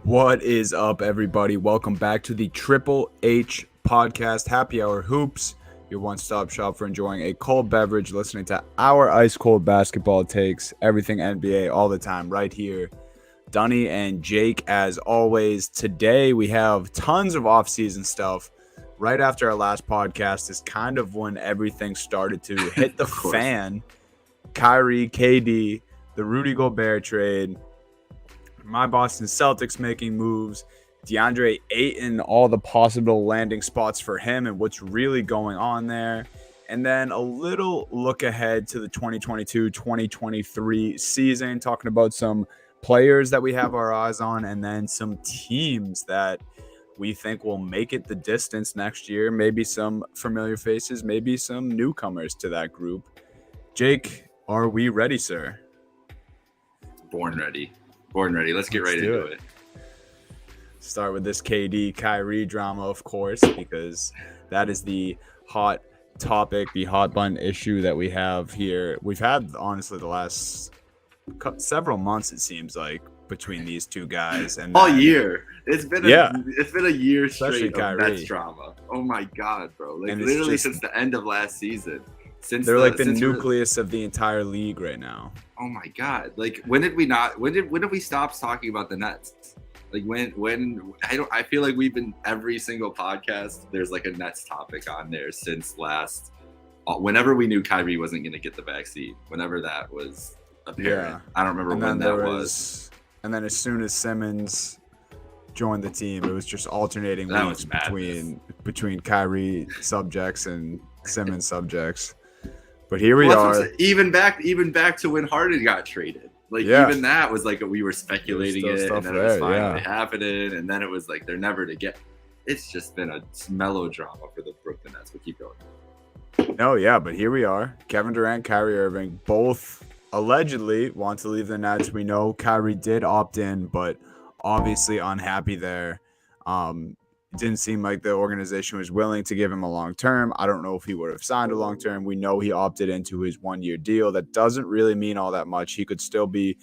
What is up, everybody? Welcome back to the Triple H podcast, Happy Hour Hoops, your one-stop shop for enjoying a cold beverage, listening to our ice-cold basketball takes, everything NBA all the time right here. Dunny and Jake, as always. Today we have tons of off-season stuff. Right after our last podcast is kind of when everything started to hit the fan. Kyrie, KD, the Rudy Gobert trade, my Boston Celtics making moves, DeAndre Ayton, all the possible landing spots for him and what's really going on there. And then a little look ahead to the 2022-2023 season, talking about some players that we have our eyes on and then some teams that we think will make it the distance next year. Maybe some familiar faces, maybe some newcomers to that group. Jake, are we ready, sir? Born ready. Let's get right into it. Start with this KD Kyrie drama, of course, because that is the hot topic, the hot button issue that we have here. We've had, honestly, the last several months, it seems like, between these two guys. And all year. It's been a year straight of Nets drama. Oh my God, bro. Like, literally since the end of last season. They're like the nucleus of the entire league right now. Oh my God! Like, when did we stop talking about the Nets? Like, when I feel like we've been every single podcast. There's like a Nets topic on there since last. Whenever we knew Kyrie wasn't going to get the vaccine, whenever that was apparent, yeah. I don't remember when that was. And then as soon as Simmons joined the team, it was just alternating weeks between Kyrie subjects and Simmons subjects. But here we are. Even back to when Harden got traded. Even that was like we were speculating it, and then it was finally happening, and then it was like they're never to get. It's just been a melodrama for the Brooklyn Nets. But keep going. No, yeah, but here we are. Kevin Durant, Kyrie Irving, both allegedly want to leave the Nets. We know Kyrie did opt in, but obviously unhappy there. It didn't seem like the organization was willing to give him a long term. I don't know if he would have signed a long term. We know he opted into his 1-year deal. That doesn't really mean all that much. He could still be,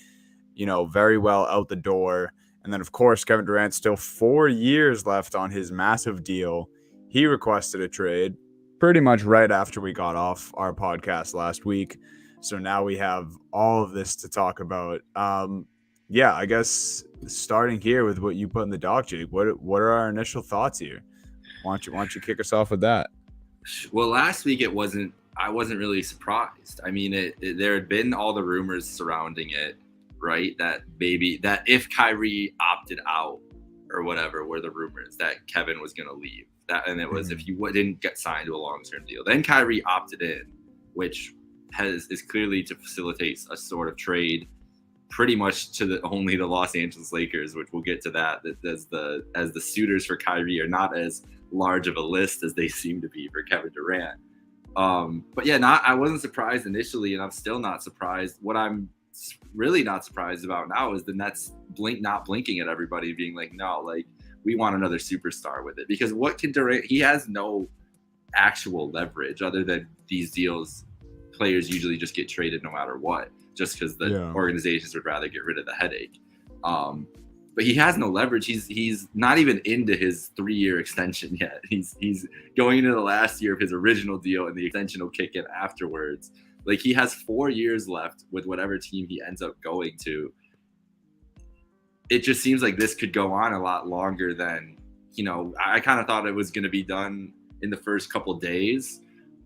very well out the door. And then, of course, Kevin Durant still 4 years left on his massive deal. He requested a trade pretty much right after we got off our podcast last week. So now we have all of this to talk about. I guess starting here with what you put in the doc, Jake, what are our initial thoughts here? Why don't you kick us off with that? Well, last week I wasn't really surprised. I mean, there had been all the rumors surrounding it, right? That if Kyrie opted out or whatever were the rumors that Kevin was going to leave. And it was if he didn't get signed to a long-term deal. Then Kyrie opted in, which is clearly to facilitate a sort of trade pretty much to only the Los Angeles Lakers, which we'll get to that as the suitors for Kyrie are not as large of a list as they seem to be for Kevin Durant. But yeah, I wasn't surprised initially, and I'm still not surprised. What I'm really not surprised about now is the Nets not blinking at everybody, being like, no, like we want another superstar with it. Because what can Durant? He has no actual leverage other than these deals. Players usually just get traded no matter what, just because the organizations would rather get rid of the headache. but he has no leverage. He's not even into his 3-year extension yet. He's going into the last year of his original deal, and the extension will kick in afterwards. Like, he has 4 years left with whatever team he ends up going to. It just seems like this could go on a lot longer than, I kind of thought it was going to be done in the first couple days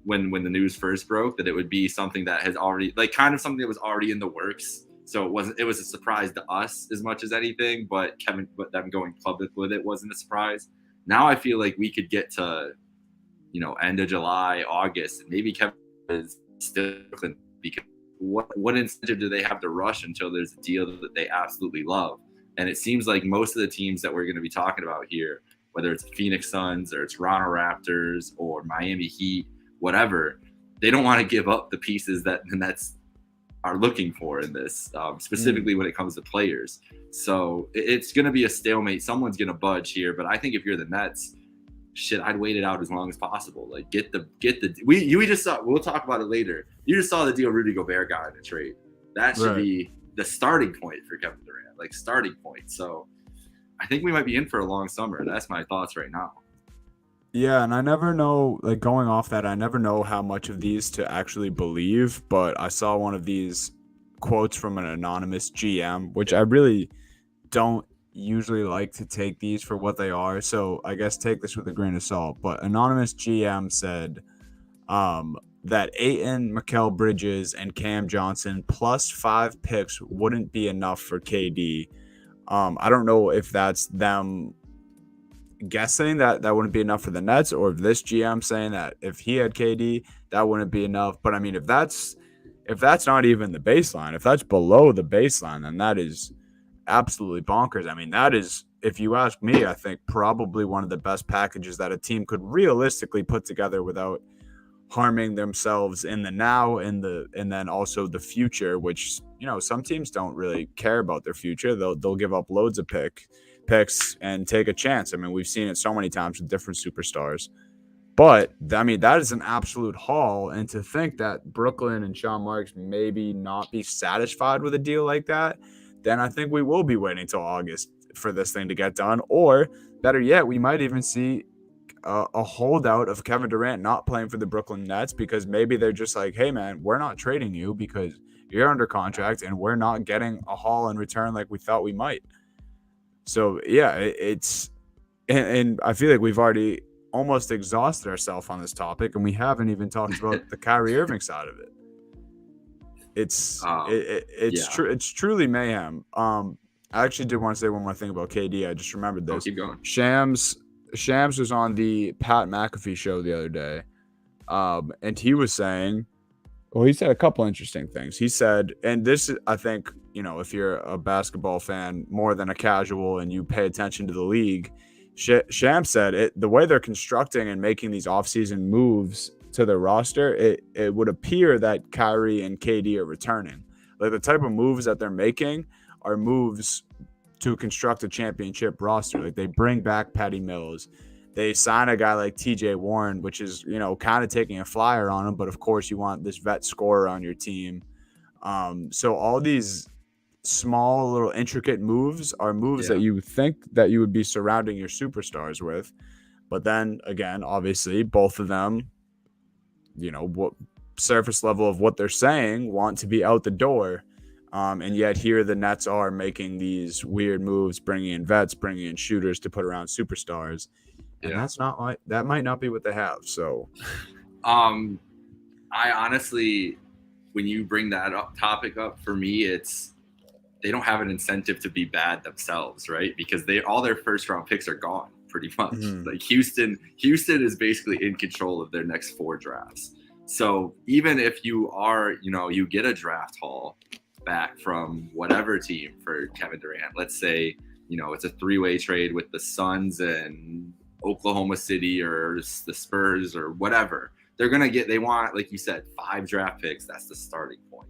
when the news first broke, that it would be something that has already, like, kind of something that was already in the works. So it was a surprise to us as much as anything, but them going public with it wasn't a surprise. Now I feel like we could get to, end of July, August, and maybe Kevin is still, because what incentive do they have to rush until there's a deal that they absolutely love? And it seems like most of the teams that we're going to be talking about here, whether it's the Phoenix Suns or Toronto Raptors or Miami Heat, whatever, they don't want to give up the pieces that the Nets are looking for in this, specifically when it comes to players. So it's going to be a stalemate. Someone's going to budge here, but I think if you're the Nets, I'd wait it out as long as possible. Like, we just saw, we'll talk about it later. You just saw the deal Rudy Gobert got in a trade. That should be the starting point for Kevin Durant, like starting point. So I think we might be in for a long summer. That's my thoughts right now. Yeah, and I never know, like, going off that, I never know how much of these to actually believe, but I saw one of these quotes from an anonymous GM, which I really don't usually like to take these for what they are, so I guess take this with a grain of salt. But anonymous GM said that Ayton, Mikal Bridges, and Cam Johnson plus 5 picks wouldn't be enough for KD. I don't know if that's them guessing that wouldn't be enough for the Nets, or if this GM saying that if he had KD, that wouldn't be enough. But I mean, if that's not even the baseline, if that's below the baseline, then that is absolutely bonkers. I mean, that is, if you ask me, I think probably one of the best packages that a team could realistically put together without harming themselves in the now and then also the future, which, some teams don't really care about their future. They'll give up loads of picks and take a chance. I mean, we've seen it so many times with different superstars. But, I mean, that is an absolute haul. And to think that Brooklyn and Sean Marks maybe not be satisfied with a deal like that, then I think we will be waiting till August for this thing to get done. Or, better yet, we might even see a holdout of Kevin Durant not playing for the Brooklyn Nets, because maybe they're just like, hey, man, we're not trading you because you're under contract and we're not getting a haul in return like we thought we might. So, yeah, it's – and I feel like we've already almost exhausted ourselves on this topic, and we haven't even talked about the Kyrie Irving side of it. It's it's truly mayhem. I actually did want to say one more thing about KD. I just remembered this. Keep going. Shams was on the Pat McAfee show the other day, and he was saying – well, he said a couple interesting things. He said, and this, I think, if you're a basketball fan more than a casual and you pay attention to the league, Shams said the way they're constructing and making these offseason moves to their roster, it would appear that Kyrie and KD are returning. Like, the type of moves that they're making are moves to construct a championship roster. Like, they bring back Patty Mills. They sign a guy like TJ Warren, which is, kind of taking a flyer on him. But, of course, you want this vet scorer on your team. So all these small little intricate moves are moves that you think that you would be surrounding your superstars with. But then, again, obviously, both of them, what surface level of what they're saying, want to be out the door. And yet here the Nets are making these weird moves, bringing in vets, bringing in shooters to put around superstars. And that might not be what they have. So, I honestly, when you bring that topic up, for me, they don't have an incentive to be bad themselves, right? Because all their first round picks are gone pretty much. Mm-hmm. Like Houston is basically in control of their next 4 drafts. So even if you are, you get a draft haul back from whatever team for Kevin Durant, let's say, it's a 3-way trade with the Suns and Oklahoma City or the Spurs or whatever, they want, like you said, 5 draft picks. That's the starting point.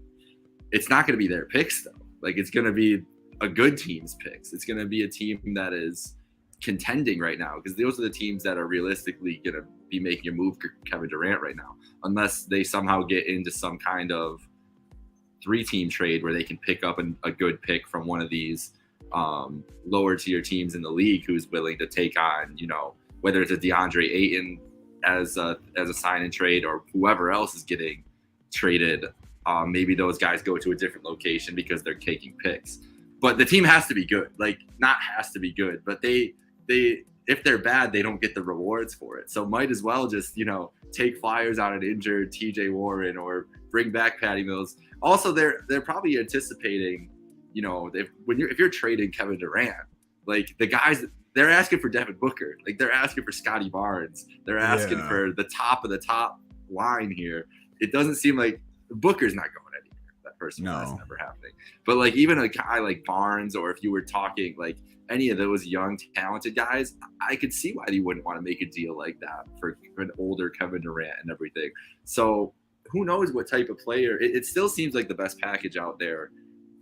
It's not going to be their picks though. Like, it's going to be a good team's picks. It's going to be a team that is contending right now, because those are the teams that are realistically going to be making a move for Kevin Durant right now, unless they somehow get into some kind of 3-team trade where they can pick up a good pick from one of these lower tier teams in the league who's willing to take on, whether it's a DeAndre Ayton as a sign and trade or whoever else is getting traded. Maybe those guys go to a different location because they're taking picks. But the team has to be good. Like, not has to be good, but they if they're bad, they don't get the rewards for it. So might as well just, take flyers on an injured TJ Warren or bring back Patty Mills. Also, they're probably anticipating, if you're trading Kevin Durant, like the guys, they're asking for Devin Booker, like they're asking for Scotty Barnes, they're asking for the top of the top line here. It doesn't seem like Booker's not going anywhere. That person, that's never happening. But like even a guy like Barnes, or if you were talking like any of those young talented guys, I could see why you wouldn't want to make a deal like that for an older Kevin Durant and everything. So who knows what type of player? It still seems like the best package out there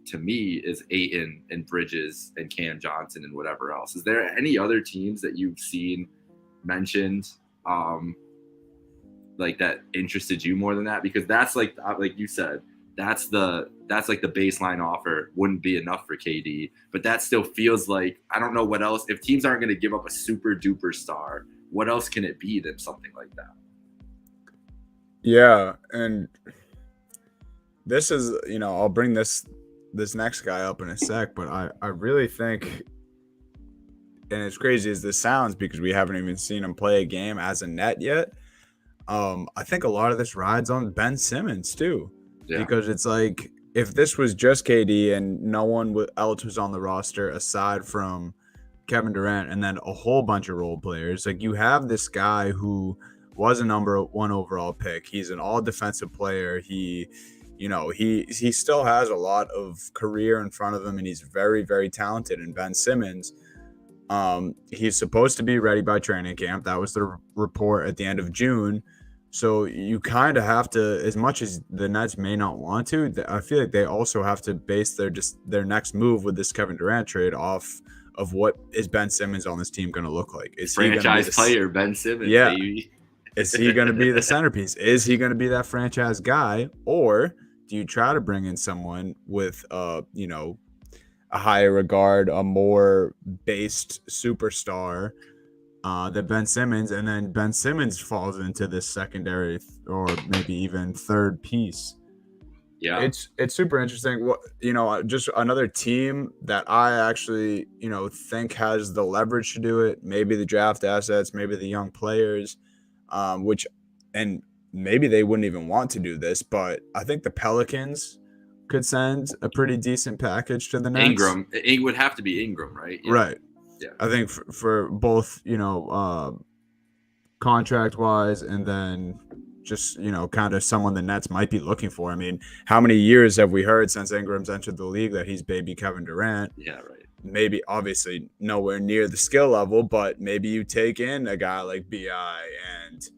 to me is Ayton and Bridges and Cam Johnson and whatever else. Is there any other teams that you've seen mentioned like that interested you more than that? Because that's like you said, that's like the baseline offer wouldn't be enough for KD, but that still feels like, I don't know what else. If teams aren't going to give up a super duper star, what else can it be than something like that? Yeah, and this is, I'll bring this next guy up in a sec, but I really think, and as crazy as this sounds, because we haven't even seen him play a game as a net yet, I think a lot of this rides on Ben Simmons too. Yeah. Because it's like, if this was just KD and no one else was on the roster aside from Kevin Durant and then a whole bunch of role players, like you have this guy who was a number 1 overall pick. He's an all defensive player. He still has a lot of career in front of him, and he's very, very talented. And Ben Simmons, he's supposed to be ready by training camp. That was the report at the end of June. So you kind of have to, as much as the Nets may not want to, I feel like they also have to base their next move with this Kevin Durant trade off of what is Ben Simmons on this team going to look like. Is franchise player Ben Simmons? Yeah. Baby. Is he going to be the centerpiece? Is he going to be that franchise guy, or do you try to bring in someone with a higher regard, a more based superstar? That Ben Simmons, and then Ben Simmons falls into this secondary or maybe even third piece. Yeah, it's super interesting. Just another team that I actually think has the leverage to do it. Maybe the draft assets, maybe the young players, and maybe they wouldn't even want to do this, but I think the Pelicans could send a pretty decent package to the Nets. Ingram, it would have to be Ingram, right? Yeah. Right. Yeah, I think for both, contract wise, and then just, kind of someone the Nets might be looking for. I mean, how many years have we heard since Ingram's entered the league that he's baby Kevin Durant? Yeah, right. Maybe obviously nowhere near the skill level, but maybe you take in a guy like BI and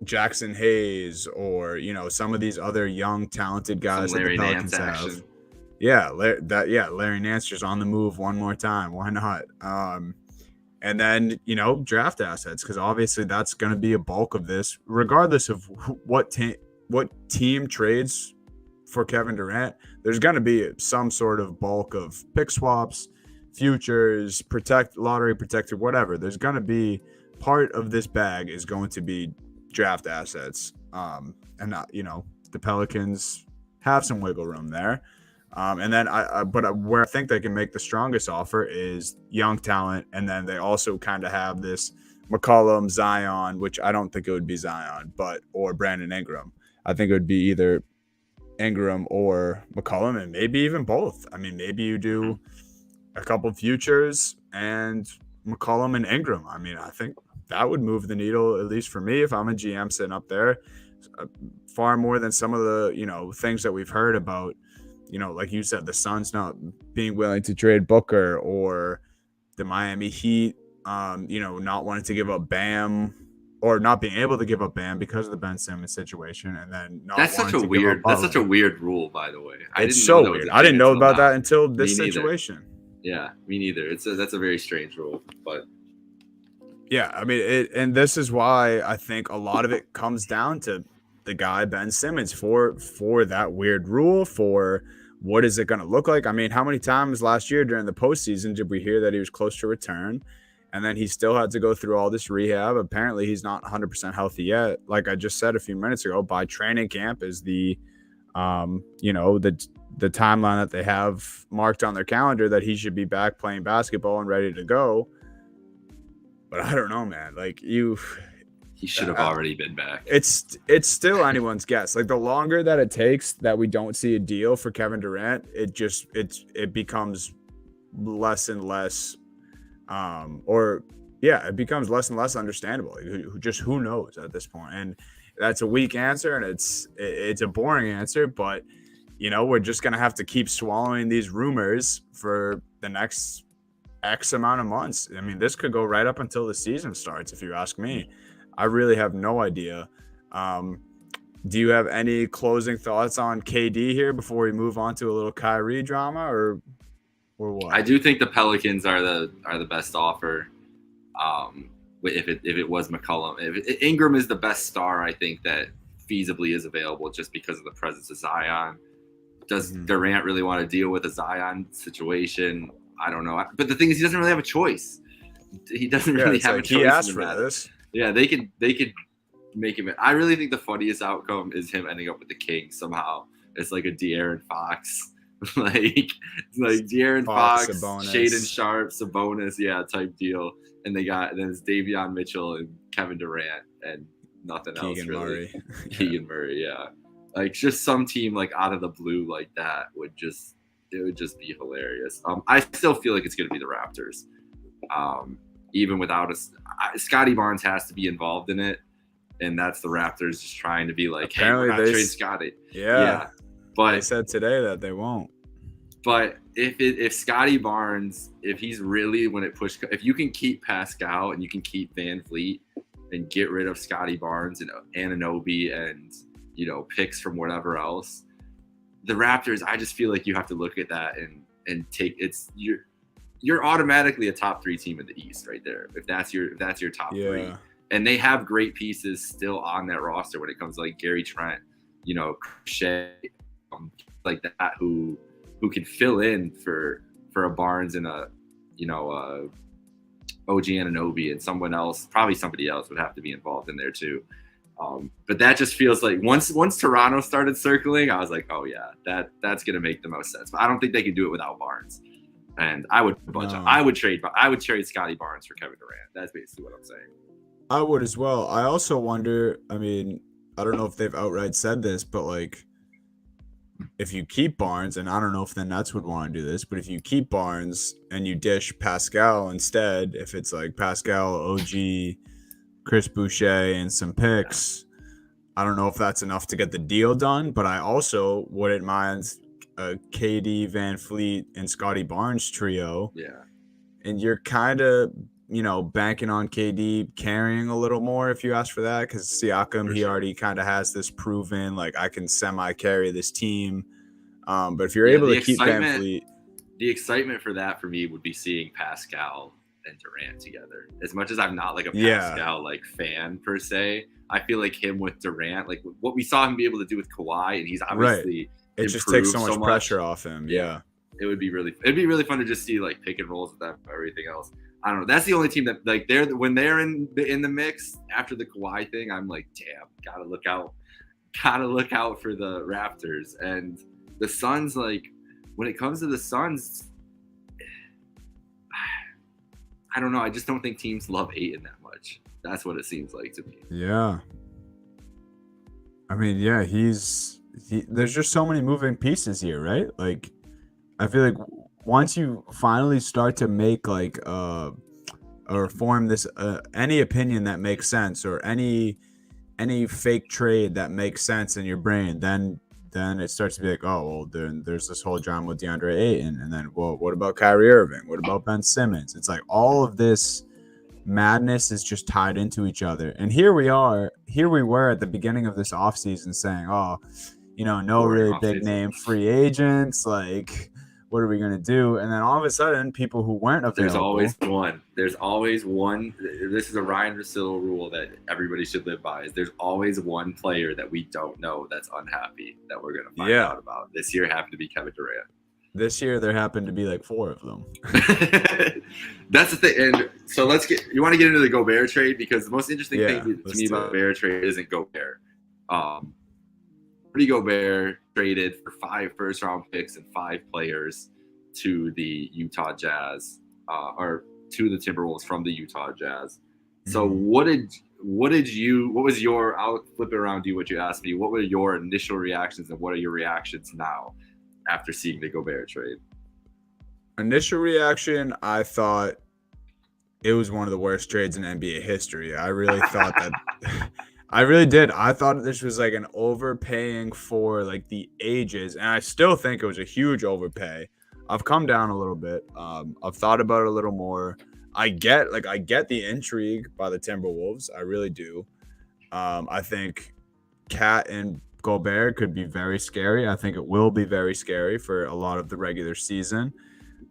Jackson Hayes, or, some of these other young, talented guys that the Pelicans have. Yeah, Larry Nance just on the move one more time. Why not? And then, draft assets, because obviously that's going to be a bulk of this, regardless of what team trades for Kevin Durant. There's going to be some sort of bulk of pick swaps, futures, lottery protected, whatever. There's going to be part of this bag is going to be draft assets. And not, the Pelicans have some wiggle room there. And then where I think they can make the strongest offer is young talent. And then they also kind of have this McCollum, Zion, which I don't think it would be Zion, or Brandon Ingram. I think it would be either Ingram or McCollum, and maybe even both. I mean, maybe you do a couple futures and McCollum and Ingram. I mean, I think that would move the needle, at least for me, if I'm a GM sitting up there, far more than some of the, things that we've heard about. Like you said, the Suns not being willing to trade Booker, or the Miami Heat, not wanting to give up Bam, or not being able to give up Bam because of the Ben Simmons situation, and then not. That's such a weird rule, by the way. It's so weird. I didn't know about that until this situation. Yeah, me neither. That's a very strange rule, but. Yeah, I mean, and this is why I think a lot of it comes down to the guy Ben Simmons for that weird rule, for what is it going to look like? I mean, how many times last year during the postseason did we hear that he was close to return? And then he still had to go through all this rehab. Apparently, he's not 100% healthy yet. Like I just said a few minutes ago, by training camp is the, the timeline that they have marked on their calendar that he should be back playing basketball and ready to go. But I don't know, man. Like he should have already been back. It's still anyone's guess. Like the longer that it takes that we don't see a deal for Kevin Durant, it becomes less and less. It becomes less and less understandable. Who knows at this point? And that's a weak answer, and it's a boring answer. But we're just gonna have to keep swallowing these rumors for the next X amount of months. I mean, this could go right up until the season starts, if you ask me. I really have no idea. Do you have any closing thoughts on KD here before we move on to a little Kyrie drama, or what? I do think the Pelicans are the best offer. If it was McCollum, if Ingram is the best star, I think that feasibly is available just because of the presence of Zion. Does Durant really want to deal with a Zion situation? I don't know. But the thing is, he doesn't really have a choice. He doesn't really have a choice. He asked for this. Yeah, they could make him. I really think the funniest outcome is him ending up with the Kings somehow. It's like a De'Aaron Fox, like De'Aaron Fox, Shaedon Sharpe, Sabonis, type deal. And then it's Davion Mitchell and Kevin Durant and nothing else really. Keegan Murray, yeah. Like just some team like out of the blue like that would just be hilarious. I still feel like it's going to be the Raptors. Even without Scotty Barnes has to be involved in it, and that's the Raptors just trying to be like, apparently hey, we're not trading Scotty. Yeah, but they said today that they won't. But if Scotty Barnes, if he's really if you can keep Pascal and you can keep Van Vliet and get rid of Scotty Barnes and Anunoby and picks from whatever else, the Raptors, I just feel like you have to look at that and take you're automatically a top 3 team in the East right there. If that's your top 3, and they have great pieces still on that roster when it comes to like Gary Trent, Shea, like that who can fill in for a Barnes and a OG Anunoby and someone else, probably somebody else would have to be involved in there too. But that just feels like once Toronto started circling, I was like, oh yeah, that's gonna make the most sense. But I don't think they can do it without Barnes. And I would I would trade Scotty Barnes for Kevin Durant. That's basically what I'm saying. I would as well. I also wonder, I mean, I don't know if they've outright said this, but like if you keep Barnes, and I don't know if the Nets would want to do this, but if you keep Barnes and you dish Pascal instead, if it's like Pascal, OG, Chris Boucher, and some picks, I don't know if that's enough to get the deal done, but I also wouldn't mind a KD, Van Vliet, and Scotty Barnes trio. Yeah. And you're kind of, banking on KD carrying a little more if you ask for that, because Siakam, he already kind of has this proven, like, I can semi-carry this team. But if you're able to keep Van Vliet. The excitement for that for me would be seeing Pascal and Durant together. As much as I'm not like a Pascal like fan per se, I feel like him with Durant, like what we saw him be able to do with Kawhi, and he's obviously it just takes so much pressure off him. Yeah. It'd be really fun to just see like pick and rolls with them, everything else. I don't know. That's the only team that like when they're in the mix after the Kawhi thing, I'm like, damn, gotta look out for the Raptors. And the Suns, like when it comes to the Suns, I don't know. I just don't think teams love Ayton that much. That's what it seems like to me. Yeah. I mean, yeah, there's just so many moving pieces here, right? Like, I feel like once you finally start to make like or form this any opinion that makes sense, or any fake trade that makes sense in your brain, then it starts to be like, oh, well, then there's this whole drama with DeAndre Ayton, and then, well, what about Kyrie Irving? What about Ben Simmons? It's like all of this madness is just tied into each other. And here we were at the beginning of this offseason saying, oh, no really big name free agents, like What are we going to do? And then all of a sudden, people who weren't available. There's always one. There's always one. This is a Ryan Russillo rule that everybody should live by. Is there's always one player that we don't know that's unhappy that we're going to find out about. This year happened to be Kevin Durant. This year there happened to be like 4 of them. That's the thing. And so you want to get into the Gobert trade, because the most interesting thing to me about the Gobert trade isn't Gobert. Rudy Gobert traded for 5 first-round picks and 5 players to the Utah Jazz, or to the Timberwolves from the Utah Jazz. So what was your, I'll flip it around to you, what you asked me, what were your initial reactions and what are your reactions now after seeing the Gobert trade? Initial reaction, I thought it was one of the worst trades in NBA history. I really thought that I really did. I thought this was like an overpaying for like the ages, and I still think it was a huge overpay. I've come down a little bit. I've thought about it a little more. I get the intrigue by the Timberwolves. I really do. I think Cat and Gobert could be very scary. I think it will be very scary for a lot of the regular season.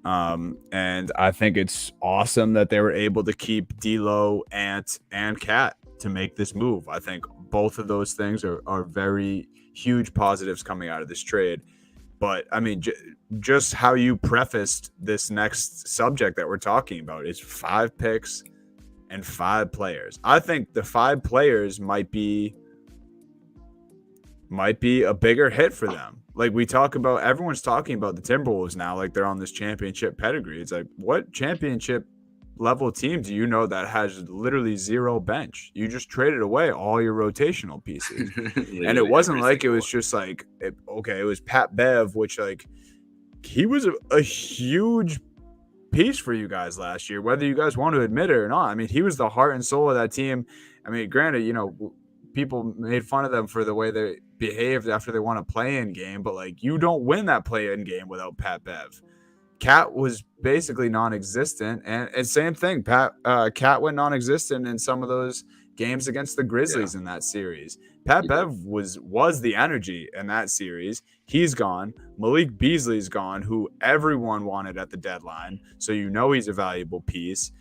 And I think it's awesome that they were able to keep D'Lo, Ant, and Cat to make this move. I think both of those things are very huge positives coming out of this trade. But I mean, just how you prefaced this next subject that we're talking about is 5 picks and 5 players. I think the 5 players might be a bigger hit for them. Like we talk about, everyone's talking about the Timberwolves now, like they're on this championship pedigree. It's like, what championship level team do you know that has literally 0 bench? You just traded away all your rotational pieces. And it wasn't like it was just like, it was Pat Bev, which like he was a huge piece for you guys last year, whether you guys want to admit it or not. I mean, he was the heart and soul of that team. I mean, granted, people made fun of them for the way they behaved after they won a play-in game, but like you don't win that play-in game without Pat Bev. Cat was basically non-existent, and same thing. Cat went non-existent in some of those games against the Grizzlies in that series. Pat Bev was the energy in that series. He's gone. Malik Beasley's gone, who everyone wanted at the deadline, so he's a valuable piece.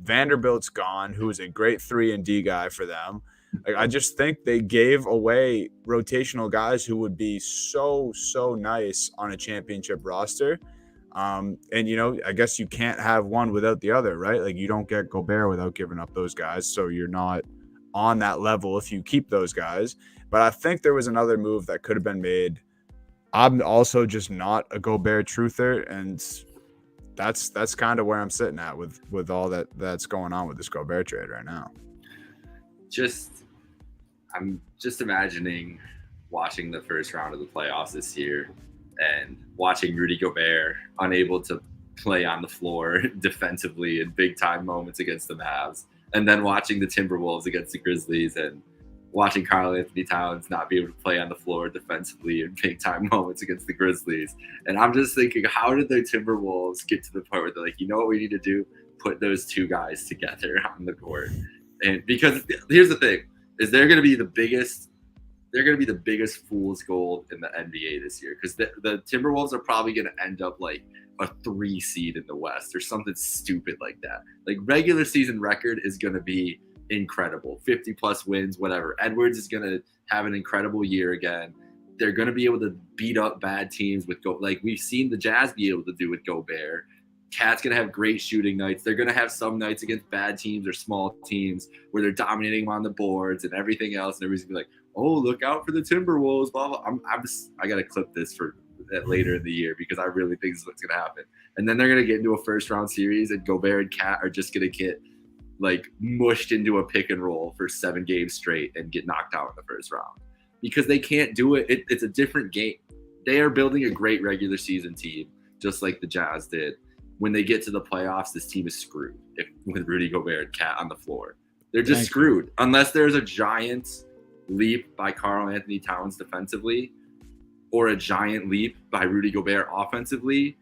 Vanderbilt's gone, who is a great 3-and-D guy for them. Like, I just think they gave away rotational guys who would be so nice on a championship roster. And I guess you can't have one without the other, right? Like you don't get Gobert without giving up those guys. So you're not on that level if you keep those guys. But I think there was another move that could have been made. I'm also just not a Gobert truther, and that's kind of where I'm sitting at with all that's going on with this Gobert trade right now. I'm just imagining watching the first round of the playoffs this year and watching Rudy Gobert unable to play on the floor defensively in big time moments against the Mavs, and then watching the Timberwolves against the Grizzlies and watching Karl-Anthony Towns not be able to play on the floor defensively in big time moments against the Grizzlies. And I'm just thinking, how did the Timberwolves get to the point where they're like, you know what we need to do? Put those 2 guys together on the court. And because here's the thing, is they're going to be the biggest fool's gold in the NBA this year, because the Timberwolves are probably going to end up like a 3 seed in the West or something stupid like that. Like regular season record is going to be incredible, 50 plus wins, whatever. Edwards is going to have an incredible year again. They're going to be able to beat up bad teams like we've seen the Jazz be able to do with Gobert. Cat's going to have great shooting nights. They're going to have some nights against bad teams or small teams where they're dominating them on the boards and everything else. And everybody's going to be like, oh, look out for the Timberwolves, blah, blah. I got to clip this for that later in the year because I really think this is what's going to happen. And then they're going to get into a first-round series, and Gobert and Cat are just going to get, like, mushed into a pick and roll for 7 games straight and get knocked out in the first round because they can't do it. It's a different game. They are building a great regular season team, just like the Jazz did. When they get to the playoffs, this team is screwed with Rudy Gobert and Cat on the floor. They're just screwed unless there's a giant leap by Karl-Anthony Towns defensively or a giant leap by Rudy Gobert offensively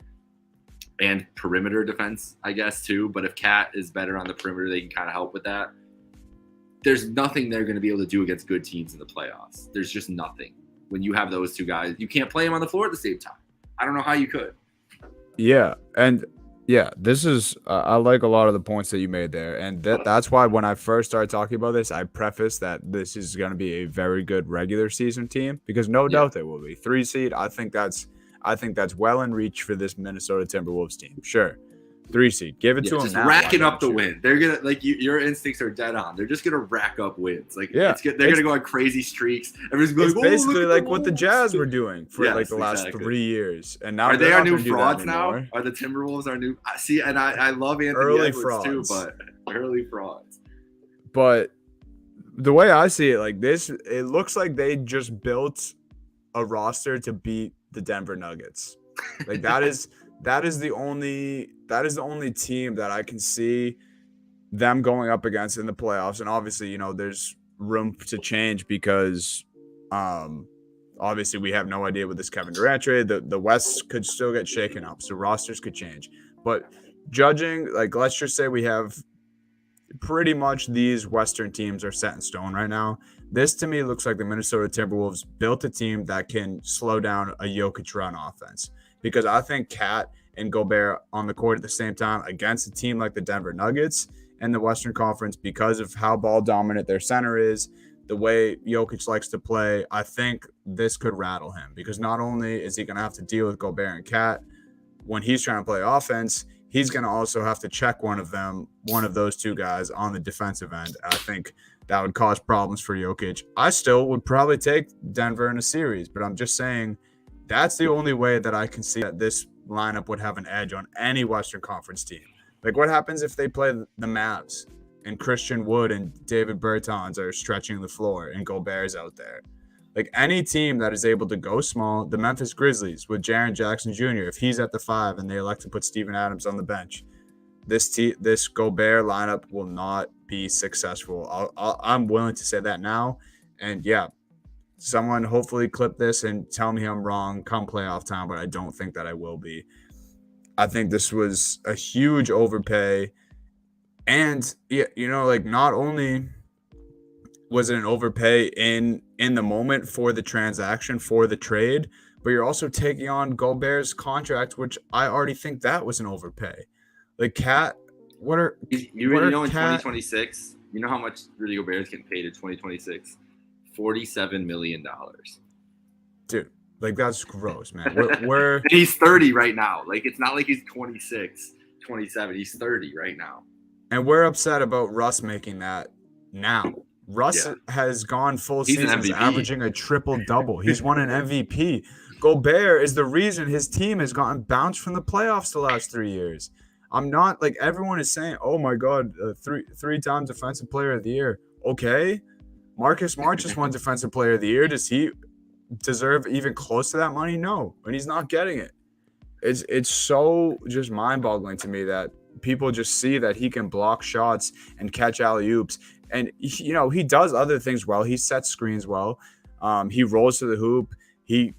and perimeter defense, I guess, too. But if Cat is better on the perimeter, they can kind of help with that. There's nothing they're going to be able to do against good teams in the playoffs. There's just nothing. When you have those 2 guys, you can't play them on the floor at the same time. I don't know how you could. Yeah, and this is I like a lot of the points that you made there, and that's why when I first started talking about this, I prefaced that this is going to be a very good regular season team because no Yeah. doubt they will be 3 seed. I think that's well in reach for this Minnesota Timberwolves team. Sure, 3 seed, give it to them just now. racking up the win. They're gonna your instincts are dead on. They're just gonna rack up wins. Like Yeah, they're gonna go on crazy streaks. Everyone's gonna it's be like, basically like what the Wolves." Jazz were doing for Yes, like the last exactly. 3 years, and now Are they they're our not new gonna do that frauds now? anymore. Are the Timberwolves our new? See, and I love Anthony Early Edwards frauds. too, but early frauds. But the way I see it, like this, it looks like they just built a roster to beat the Denver Nuggets. Like that is the only team that I can see them going up against in the playoffs. And obviously, you know, there's room to change because obviously we have no idea with this Kevin Durant trade. The West could still get shaken up, so rosters could change. But judging, like, let's just say we have pretty much these Western teams are set in stone right now. This to me looks like the Minnesota Timberwolves built a team that can slow down a Jokic run offense, because I think Cat and Gobert on the court at the same time against a team like the Denver Nuggets in the Western Conference, because of how ball dominant their center is, the way Jokic likes to play, I think this could rattle him, because not only is he going to have to deal with Gobert and Cat when he's trying to play offense, he's going to also have to check one of those two guys on the defensive end. I think that would cause problems for Jokic. I still would probably take Denver in a series, but I'm just saying that's the only way that I can see that this lineup would have an edge on any Western Conference team. Like, what happens if they play the Mavs and Christian Wood and David Bertans are stretching the floor and Gobert's out there? Like, any team that is able to go small, the Memphis Grizzlies with Jaren Jackson Jr., if he's at the 5 and they elect to put Steven Adams on the bench, this Gobert lineup will not be successful. I'm willing to say that now. And yeah, someone hopefully clip this and tell me I'm wrong come playoff time, but I don't think that I will be. I think this was a huge overpay. And, yeah, you know, like, not only was it an overpay in the moment for the transaction, for the trade, but you're also taking on Gobert's contract, which I already think that was an overpay. Like, Cat, you know in 2026, you know how much Rudy Gobert is getting paid in 2026? $47 million. Dude, like, that's gross, man. We're he's 30 right now. Like, it's not like he's 26, 27. He's 30 right now. And we're upset about Russ making that now. Russ has gone full seasons averaging a triple-double. He's won an MVP. Gobert is the reason his team has gotten bounced from the playoffs the last 3 years. I'm not, like, everyone is saying, oh my God, three-time Defensive Player of the Year. Okay. Marcus Smart just won Defensive Player of the Year. Does he deserve even close to that money? No, and he's not getting it. It's so just mind-boggling to me that people just see that he can block shots and catch alley-oops. And, you know, he does other things well. He sets screens well. He rolls to the hoop. He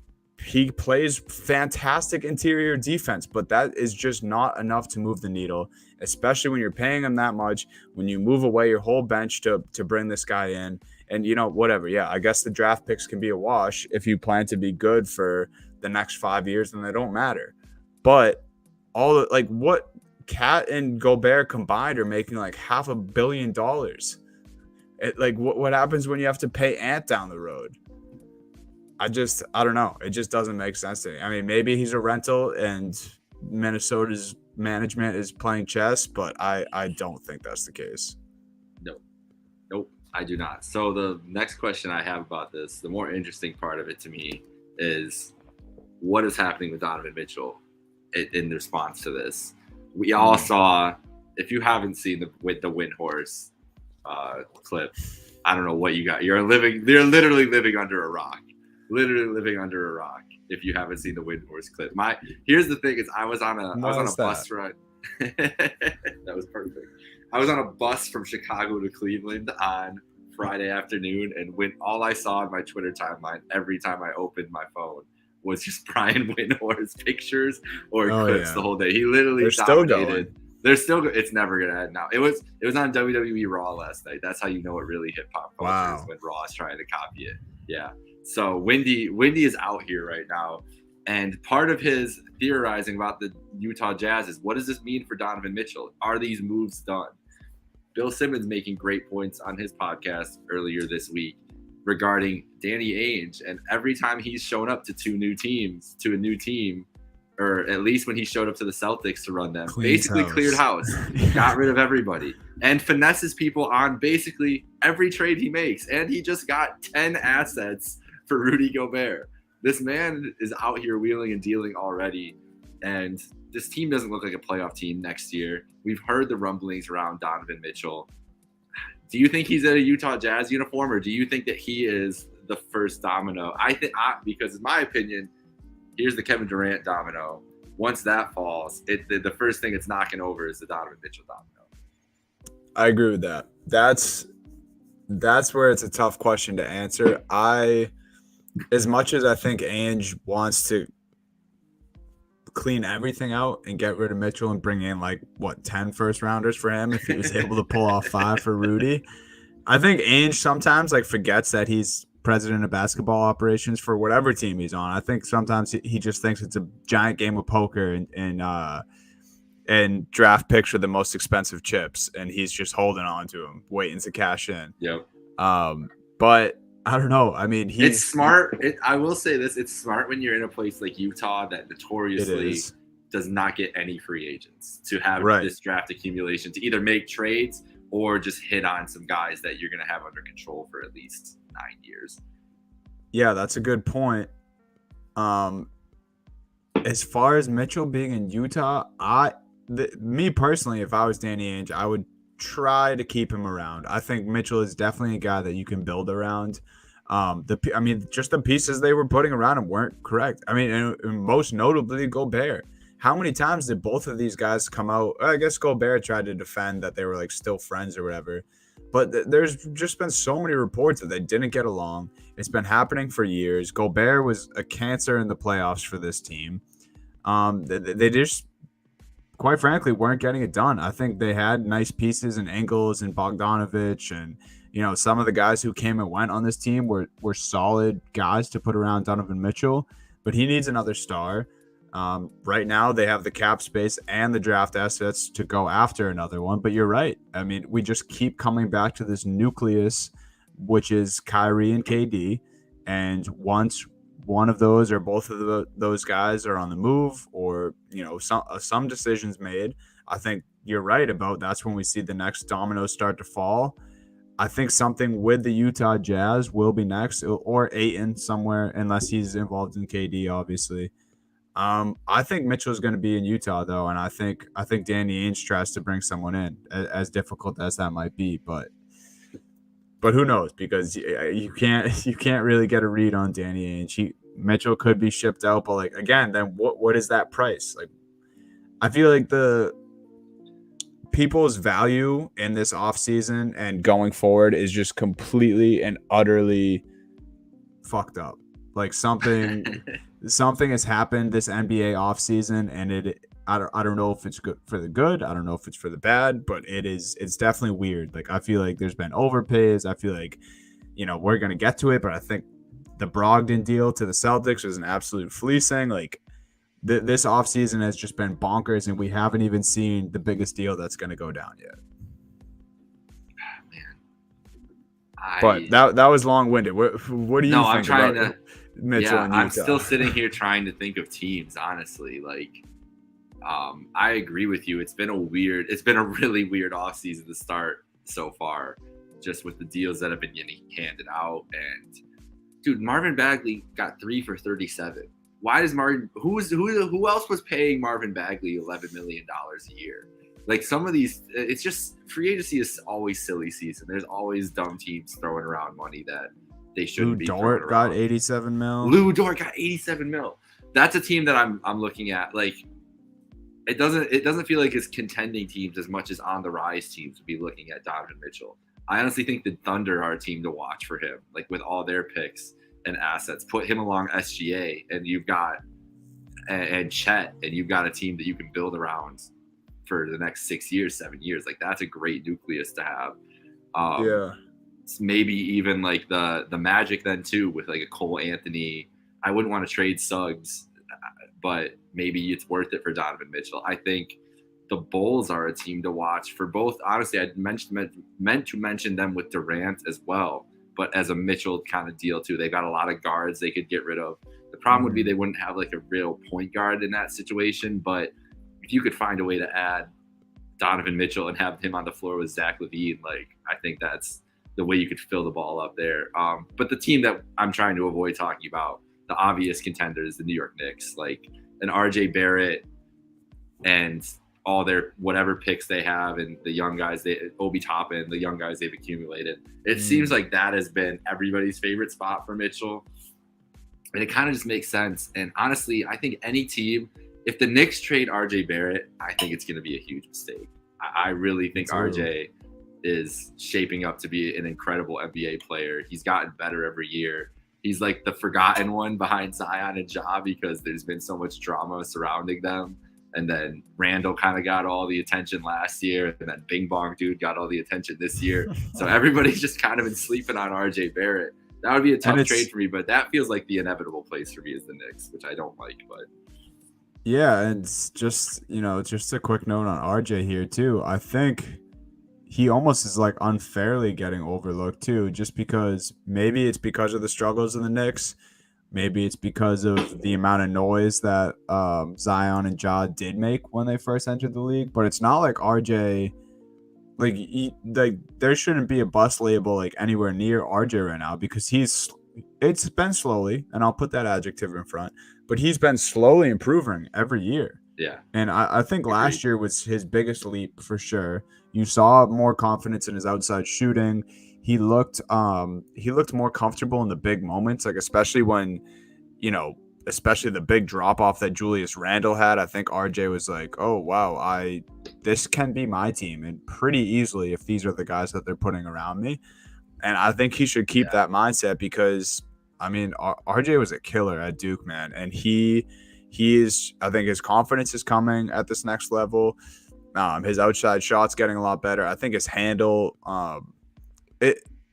plays fantastic interior defense, but that is just not enough to move the needle, especially when you're paying him that much, when you move away your whole bench to bring this guy in. And, you know, whatever. Yeah, I guess the draft picks can be a wash if you plan to be good for the next 5 years, then they don't matter. But what Cat and Gobert combined are making like $500 million. What happens when you have to pay Ant down the road? I don't know. It just doesn't make sense to me. I mean, maybe he's a rental and Minnesota's management is playing chess, but I don't think that's the case. Nope, I do not. So the next question I have about this, the more interesting part of it to me, is what is happening with Donovan Mitchell in response to this. We all saw, if you haven't seen the Windhorse clip, I don't know what you got. They're literally living under a rock. If you haven't seen the Windhorse clip. Here's the thing is I was on a bus ride. That was perfect. I was on a bus from Chicago to Cleveland on Friday afternoon, and when all I saw on my Twitter timeline every time I opened my phone was just Brian Windhorse pictures or clips the whole day. He literally dominated. They're still going. It's never gonna end now. It was on WWE Raw last night. That's how you know it really hit pop culture is when Raw is trying to copy it. Yeah. So Windy is out here right now. And part of his theorizing about the Utah Jazz is, what does this mean for Donovan Mitchell? Are these moves done? Bill Simmons making great points on his podcast earlier this week regarding Danny Ainge. And every time he's shown up to a new team, or at least when he showed up to the Celtics to run them, cleared house, got rid of everybody, and finesses people on basically every trade he makes. And he just got 10 assets for Rudy Gobert. This man is out here wheeling and dealing already. And this team doesn't look like a playoff team next year. We've heard the rumblings around Donovan Mitchell. Do you think he's in a Utah Jazz uniform, or do you think that he is the first domino? I think, because in my opinion, here's the Kevin Durant domino. Once that falls, the first thing it's knocking over is the Donovan Mitchell domino. I agree with that. That's where it's a tough question to answer. As much as I think Ainge wants to clean everything out and get rid of Mitchell and bring in 10 first rounders for him if he was able to pull off 5 for Rudy, I think Ainge sometimes forgets that he's president of basketball operations for whatever team he's on. I think sometimes he just thinks it's a giant game of poker and draft picks for the most expensive chips, and he's just holding on to them, waiting to cash in. Yep. But I don't know. I mean, it's smart. I will say this: it's smart when you're in a place like Utah that notoriously does not get any free agents, to have this draft accumulation to either make trades or just hit on some guys that you're going to have under control for at least 9 years. Yeah, that's a good point. As far as Mitchell being in Utah, me personally, if I was Danny Ainge, I would try to keep him around. I think Mitchell is definitely a guy that you can build around. Just the pieces they were putting around him weren't correct. I mean, and most notably Gobert. How many times did both of these guys come out? I guess Gobert tried to defend that they were still friends or whatever. But there's just been so many reports that they didn't get along. It's been happening for years. Gobert was a cancer in the playoffs for this team. They just, quite frankly, weren't getting it done. I think they had nice pieces in Ingles and Bogdanovich, and some of the guys who came and went on this team were solid guys to put around Donovan Mitchell, but he needs another star. Right now they have the cap space and the draft assets to go after another one, but you're right. I mean, we just keep coming back to this nucleus, which is Kyrie and KD, and once one of those or both of those guys are on the move, or some decisions made, I think you're right about that's when we see the next dominoes start to fall. I think something with the Utah Jazz will be next, or Ayton somewhere, unless he's involved in KD, obviously. I think Mitchell's going to be in Utah though, and I think Danny Ainge tries to bring someone in, as difficult as that might be, but who knows, because you can't really get a read on Danny Ainge. Mitchell could be shipped out, but again, then what is that price? I feel like the people's value in this offseason and going forward is just completely and utterly fucked up. Something has happened this NBA offseason, and I don't know if it's good for the good. I don't know if it's for the bad, but it's definitely weird. I feel like there's been overpays. I feel like, we're going to get to it, but I think the Brogdon deal to the Celtics was an absolute fleecing. This offseason has just been bonkers, and we haven't even seen the biggest deal that's going to go down yet. But that was long-winded. What do you think I'm trying about Mitchell and Utah? I'm still sitting here trying to think of teams, honestly. I agree with you. It's been a really weird offseason to start so far, just with the deals that have been getting handed out. And dude, Marvin Bagley got 3 for 37. Why does who else was paying Marvin Bagley $11 million a year? Some of these, it's just, free agency is always silly season. There's always dumb teams throwing around money that they shouldn't be throwing around. Lou Dort got 87 mil. Lou Dort got 87 mil. That's a team that I'm looking at. It doesn't feel like it's contending teams as much as on the rise teams would be looking at Donovan Mitchell. I honestly think the Thunder are a team to watch for him, with all their picks and assets. Put him along SGA, and you've got and Chet, and you've got a team that you can build around for the next 6 years, 7 years. That's a great nucleus to have. Maybe even the Magic then too, with a Cole Anthony. I wouldn't want to trade Suggs. but maybe it's worth it for Donovan Mitchell. I think the Bulls are a team to watch for both. Honestly, I meant to mention them with Durant as well, but as a Mitchell kind of deal too. They got a lot of guards they could get rid of. The problem would be they wouldn't have like a real point guard in that situation, but if you could find a way to add Donovan Mitchell and have him on the floor with Zach LaVine, like I think that's the way you could fill the ball up there. But the team that I'm trying to avoid talking about, the obvious contender, is the New York Knicks. Like an RJ Barrett and all their whatever picks they have and the young guys, Obi Toppin, the young guys they've accumulated. It seems like that has been everybody's favorite spot for Mitchell. And it kind of just makes sense. And honestly, I think any team, if the Knicks trade RJ Barrett, I think it's going to be a huge mistake. I really think RJ is shaping up to be an incredible NBA player. He's gotten better every year. He's like the forgotten one behind Zion and Ja because there's been so much drama surrounding them. And then Randall kind of got all the attention last year. And then Bing Bong Dude got all the attention this year. So everybody's just kind of been sleeping on RJ Barrett. That would be a tough trade for me, but that feels like the inevitable place for me is the Knicks, which I don't like, but. Yeah, and it's just, just a quick note on RJ here too. I think he almost is like unfairly getting overlooked too, just because maybe it's because of the struggles of the Knicks. Maybe it's because of the amount of noise that Zion and Ja did make when they first entered the league. But it's not like RJ, like there shouldn't be a bust label like anywhere near RJ right now because it's been slowly, and I'll put that adjective in front, but he's been slowly improving every year. Yeah. And I think last year was his biggest leap for sure. You saw more confidence in his outside shooting. He looked more comfortable in the big moments, like especially when, especially the big drop off that Julius Randle had. I think RJ was like, oh wow, this can be my team, and pretty easily if these are the guys that they're putting around me. And I think he should keep that mindset because, I mean, RJ was a killer at Duke, man. And he is, I think his confidence is coming at this next level. His outside shot's getting a lot better. I think his handle,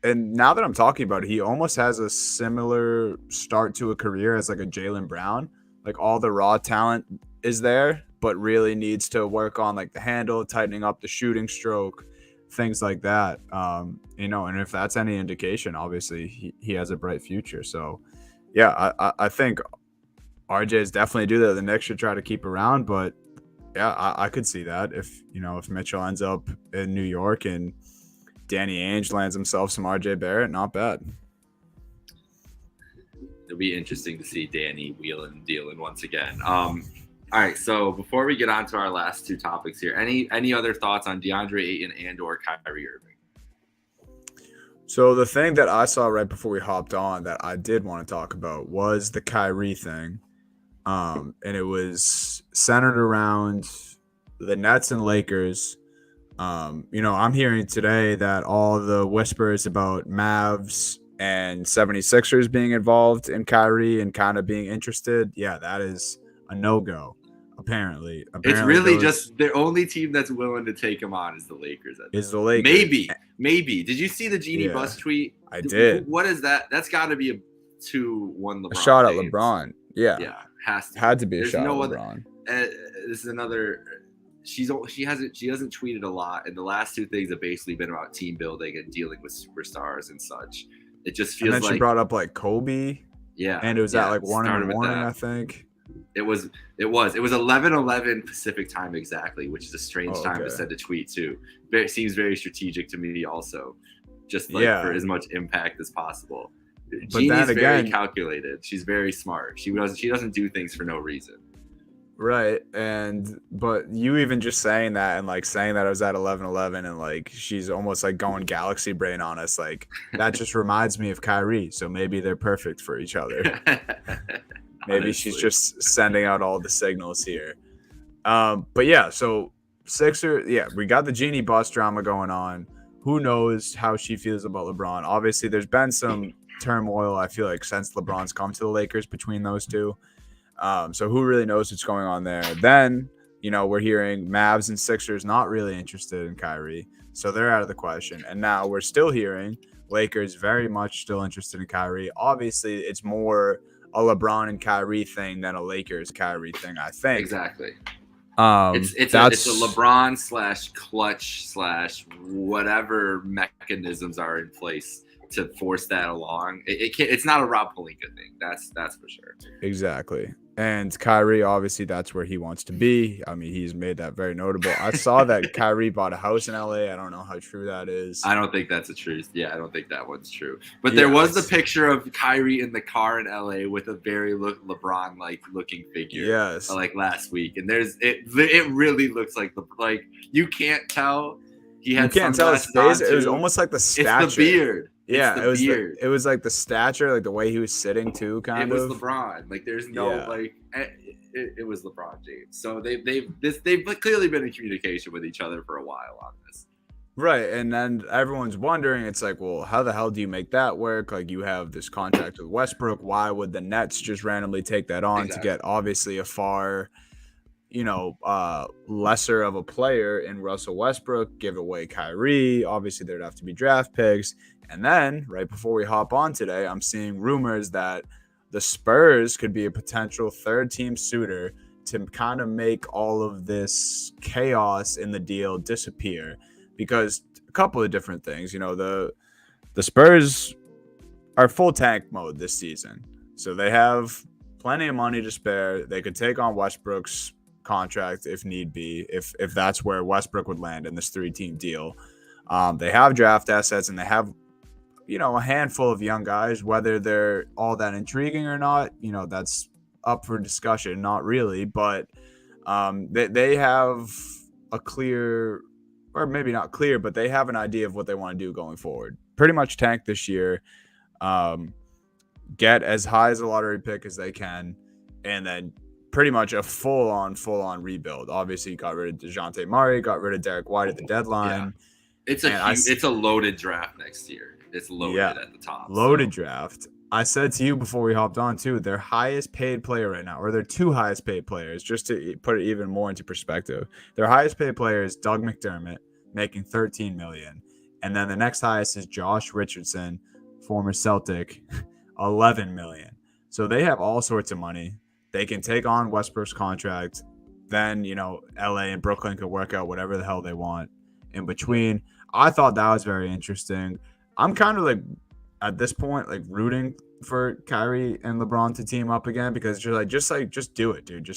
and now that I'm talking about it, he almost has a similar start to a career as like a Jaylen Brown. Like all the raw talent is there, but really needs to work on like the handle, tightening up the shooting stroke, things like that. And if that's any indication, obviously he has a bright future. So yeah, I think RJ is definitely do that. The Knicks should try to keep around, but yeah, I could see that if Mitchell ends up in New York and Danny Ainge lands himself some RJ Barrett, not bad. It'll be interesting to see Danny wheeling and dealing once again. All right, so before we get on to our last two topics here, any other thoughts on DeAndre Ayton and or Kyrie Irving? So the thing that I saw right before we hopped on that I did want to talk about was the Kyrie thing. And it was centered around the Nets and Lakers. I'm hearing today that all the whispers about Mavs and 76ers being involved in Kyrie and kind of being interested. Yeah, that is a no-go. Apparently it's really just the only team that's willing to take him on is the Lakers. Is the Lakers. Maybe. Did you see the Genie Bus tweet? I did. What is that? That's got to be a 2-1 LeBron. A shot James. at LeBron. Yeah. Had to be a shot at LeBron. This is another. She hasn't tweeted a lot, and the last two things have basically been about team building and dealing with superstars and such. It just feels and then like she brought up like Kobe. Yeah. And it was at like 1 a.m, I think. It was 11:11 Pacific time exactly, which is a strange time to send a tweet too. It seems very strategic to me also, just like for as much impact as possible. But Jeannie's very calculated. She's very smart. She doesn't do things for no reason. Right. But you even just saying that and like saying that I was at 11:11 and like she's almost like going galaxy brain on us, like that just reminds me of Kyrie. So maybe they're perfect for each other. Maybe she's just sending out all the signals here. But yeah, so we got the Genie Bus drama going on. Who knows how she feels about LeBron? Obviously, there's been some turmoil, I feel like, since LeBron's come to the Lakers between those two. So who really knows what's going on there? Then, we're hearing Mavs and Sixers not really interested in Kyrie. So they're out of the question. And now we're still hearing Lakers very much still interested in Kyrie. Obviously, it's more a LeBron and Kyrie thing than a Lakers Kyrie thing, I think. Exactly. It's It's a LeBron / clutch / whatever mechanisms are in place to force that along. It can't, it's not a Rob Pelinka thing. That's for sure. Exactly. And Kyrie, obviously, that's where he wants to be. I mean, he's made that very notable. I saw that Kyrie bought a house in LA. I don't know how true that is. I don't think that's a truth. Yeah, I don't think that one's true. But there was the picture of Kyrie in the car in LA with a very LeBron-like looking figure. Yes. Like last week, and it really looks like you can't tell. He had you can't tell his face. It was almost like the stature. It's the beard. Yeah, it was like the stature, like the way he was sitting too, kind of. It was LeBron. Like there's no it was LeBron James. So they've clearly been in communication with each other for a while on this. Right, and then everyone's wondering, it's like, well, how the hell do you make that work? Like you have this contract with Westbrook. Why would the Nets just randomly take that on to get obviously a far, lesser of a player in Russell Westbrook, give away Kyrie? Obviously, there'd have to be draft picks. And then right before we hop on today, I'm seeing rumors that the Spurs could be a potential third team suitor to kind of make all of this chaos in the deal disappear, because a couple of different things, the Spurs are full tank mode this season. So they have plenty of money to spare. They could take on Westbrook's contract if need be, if that's where Westbrook would land in this 3-team deal. They have draft assets and they have a handful of young guys. Whether they're all that intriguing or not, that's up for discussion. Not really, but they have a clear, or maybe not clear, but they have an idea of what they want to do going forward. Pretty much tank this year, get as high as a lottery pick as they can, and then pretty much a full-on rebuild. Obviously, got rid of DeJounte Murray, got rid of Derek White at the deadline. Yeah. It's a loaded draft next year. It's loaded at the top. Loaded draft. I said to you before we hopped on too, their highest paid player right now, or their two highest paid players, just to put it even more into perspective. Their highest paid player is Doug McDermott, making $13 million. And then the next highest is Josh Richardson, former Celtic, $11 million. So they have all sorts of money. They can take on Westbrook's contract. Then, LA and Brooklyn could work out whatever the hell they want in between. I thought that was very interesting. I'm kind of like, at this point, like rooting for Kyrie and LeBron to team up again, because just do it, dude.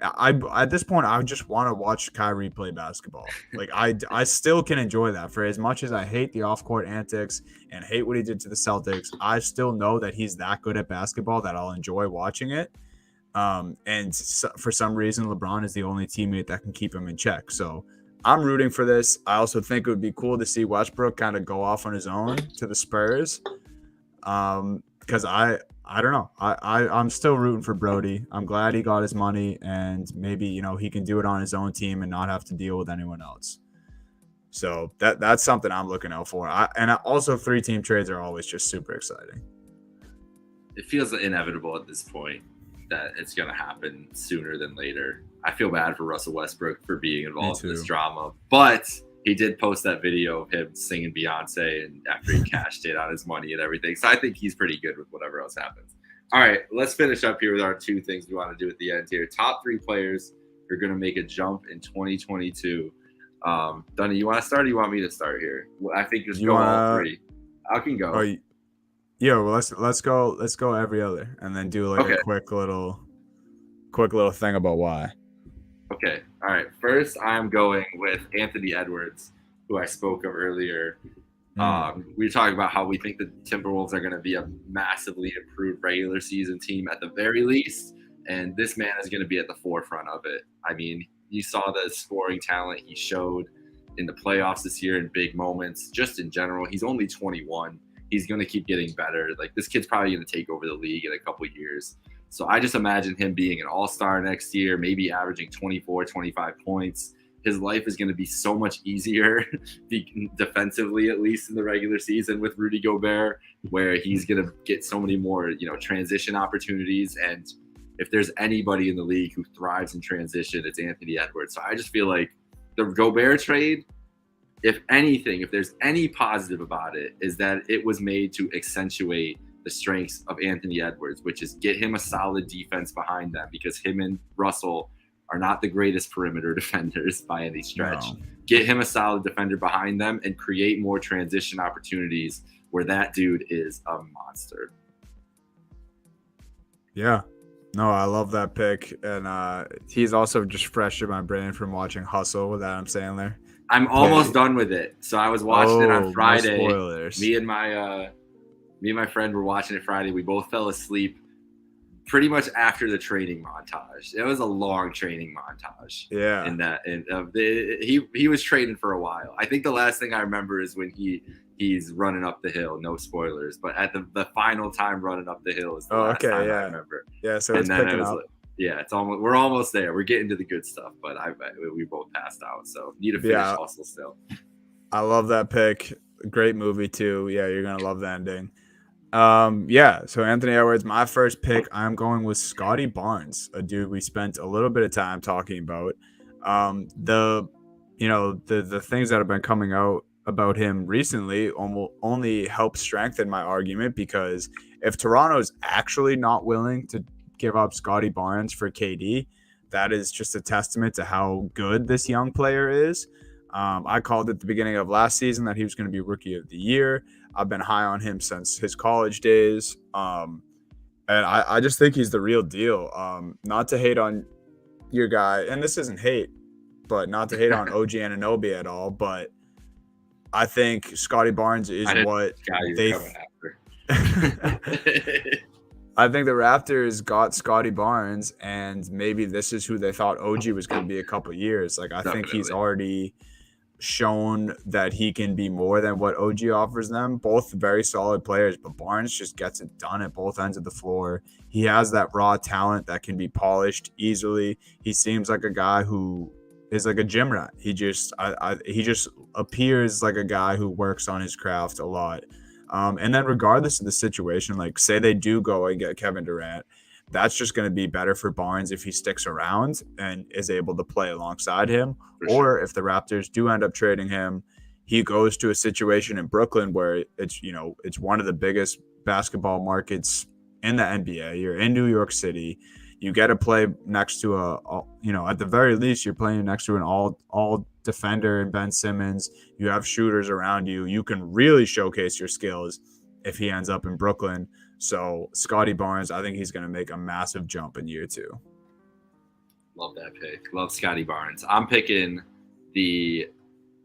At this point, I just want to watch Kyrie play basketball. Like I still can enjoy that. For as much as I hate the off-court antics and hate what he did to the Celtics, I still know that he's that good at basketball that I'll enjoy watching it. And for some reason, LeBron is the only teammate that can keep him in check. So I'm rooting for this. I also think it would be cool to see Westbrook kind of go off on his own to the Spurs. Because I don't know. I'm still rooting for Brody. I'm glad he got his money, and maybe, he can do it on his own team and not have to deal with anyone else. So that's something I'm looking out for. Also 3-team trades are always just super exciting. It feels inevitable at this point that it's going to happen sooner than later. I feel bad for Russell Westbrook for being involved in this drama, but he did post that video of him singing Beyonce and after he cashed in on his money and everything. So I think he's pretty good with whatever else happens. All right, let's finish up here with our 2 things we want to do at the end here. Top 3 players who are going to make a jump in 2022. Dunny, you want to start or you want me to start here? Well, I think just go all 3. I can go. Well, let's go every other, and then do a quick little thing about why. Okay. All right. First, I'm going with Anthony Edwards, who I spoke of earlier. We were talking about how we think the Timberwolves are going to be a massively improved regular season team at the very least, and this man is going to be at the forefront of it. I mean, you saw the scoring talent he showed in the playoffs this year in big moments. Just in general, he's only 21. He's going to keep getting better. Like, this kid's probably going to take over the league in a couple of years. So I just imagine him being an all-star next year, maybe averaging 24, 25 points. His life is going to be so much easier defensively, at least in the regular season with Rudy Gobert, where he's going to get so many more, transition opportunities. And if there's anybody in the league who thrives in transition, it's Anthony Edwards. So I just feel like the Gobert trade, if anything, if there's any positive about it, is that it was made to accentuate the strengths of Anthony Edwards, which is get him a solid defense behind them, because him and Russell are not the greatest perimeter defenders by any stretch. No. Get him a solid defender behind them and create more transition opportunities where that dude is a monster. Yeah. No, I love that pick. And he's also just fresh in my brain from watching Hustle with Adam Sandler. I'm almost done with it. So I was watching it on Friday. No spoilers. Me and my friend were watching it Friday. We both fell asleep pretty much after the training montage. It was a long training montage. Yeah. He was training for a while. I think the last thing I remember is when he's running up the hill. No spoilers, but at the final time running up the hill is the last time I remember. Yeah, so it's picking up. It's almost, we're almost there. We're getting to the good stuff, but we both passed out, so need to finish Hustle still. I love that pick. Great movie too. Yeah, you're gonna love the ending. So Anthony Edwards, my first pick, I'm going with Scotty Barnes, a dude we spent a little bit of time talking about. The things that have been coming out about him recently only help strengthen my argument, because if Toronto's actually not willing to give up Scotty Barnes for KD, that is just a testament to how good this young player is. I called at the beginning of last season that he was going to be Rookie of the Year. I've been high on him since his college days. And I just think he's the real deal. Not to hate on your guy, and this isn't hate, but not to hate on OG Anunoby at all, but I think Scotty Barnes is what they I think the Raptors got Scotty Barnes, and maybe this is who they thought OG was going to be a couple of years. Like, I think he's already shown that he can be more than what OG offers them. Both very solid players, but Barnes just gets it done at both ends of the floor. He has that raw talent that can be polished easily. He seems like a guy who is like a gym rat. He just appears like a guy who works on his craft a lot. And then regardless of the situation, like say they do go and get Kevin Durant, that's just going to be better for Barnes if he sticks around and is able to play alongside him. Or if the Raptors do end up trading him, he goes to a situation in Brooklyn where it's one of the biggest basketball markets in the NBA. You're in New York City. You get to play next to at the very least, you're playing next to an all defender in Ben Simmons. You have shooters around you. You can really showcase your skills if he ends up in Brooklyn. So Scotty Barnes, I think he's going to make a massive jump in year 2. Love that pick. Love Scotty Barnes. I'm picking the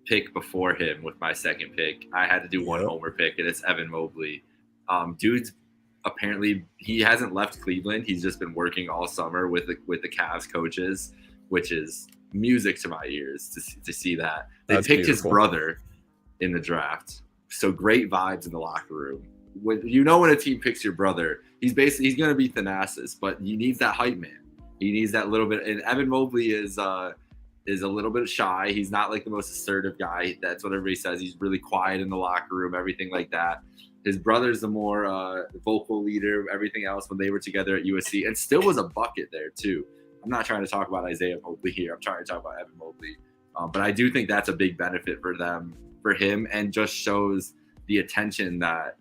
pick before him with my second pick. I had to do one homer pick, and it's Evan Mobley. Dude's apparently he hasn't left Cleveland. He's just been working all summer with the Cavs coaches, which is music to my ears to see that. They picked beautiful. His brother in the draft. So great vibes in the locker room. When a team picks your brother, he's going to be Thanasis, but he needs that hype man. He needs that little bit. And Evan Mobley is a little bit shy. He's not like the most assertive guy. That's what everybody says. He's really quiet in the locker room, everything like that. His brother's the more vocal leader, everything else when they were together at USC, and still was a bucket there too. I'm not trying to talk about Isaiah Mobley here. I'm trying to talk about Evan Mobley. But I do think that's a big benefit for him, and just shows the attention that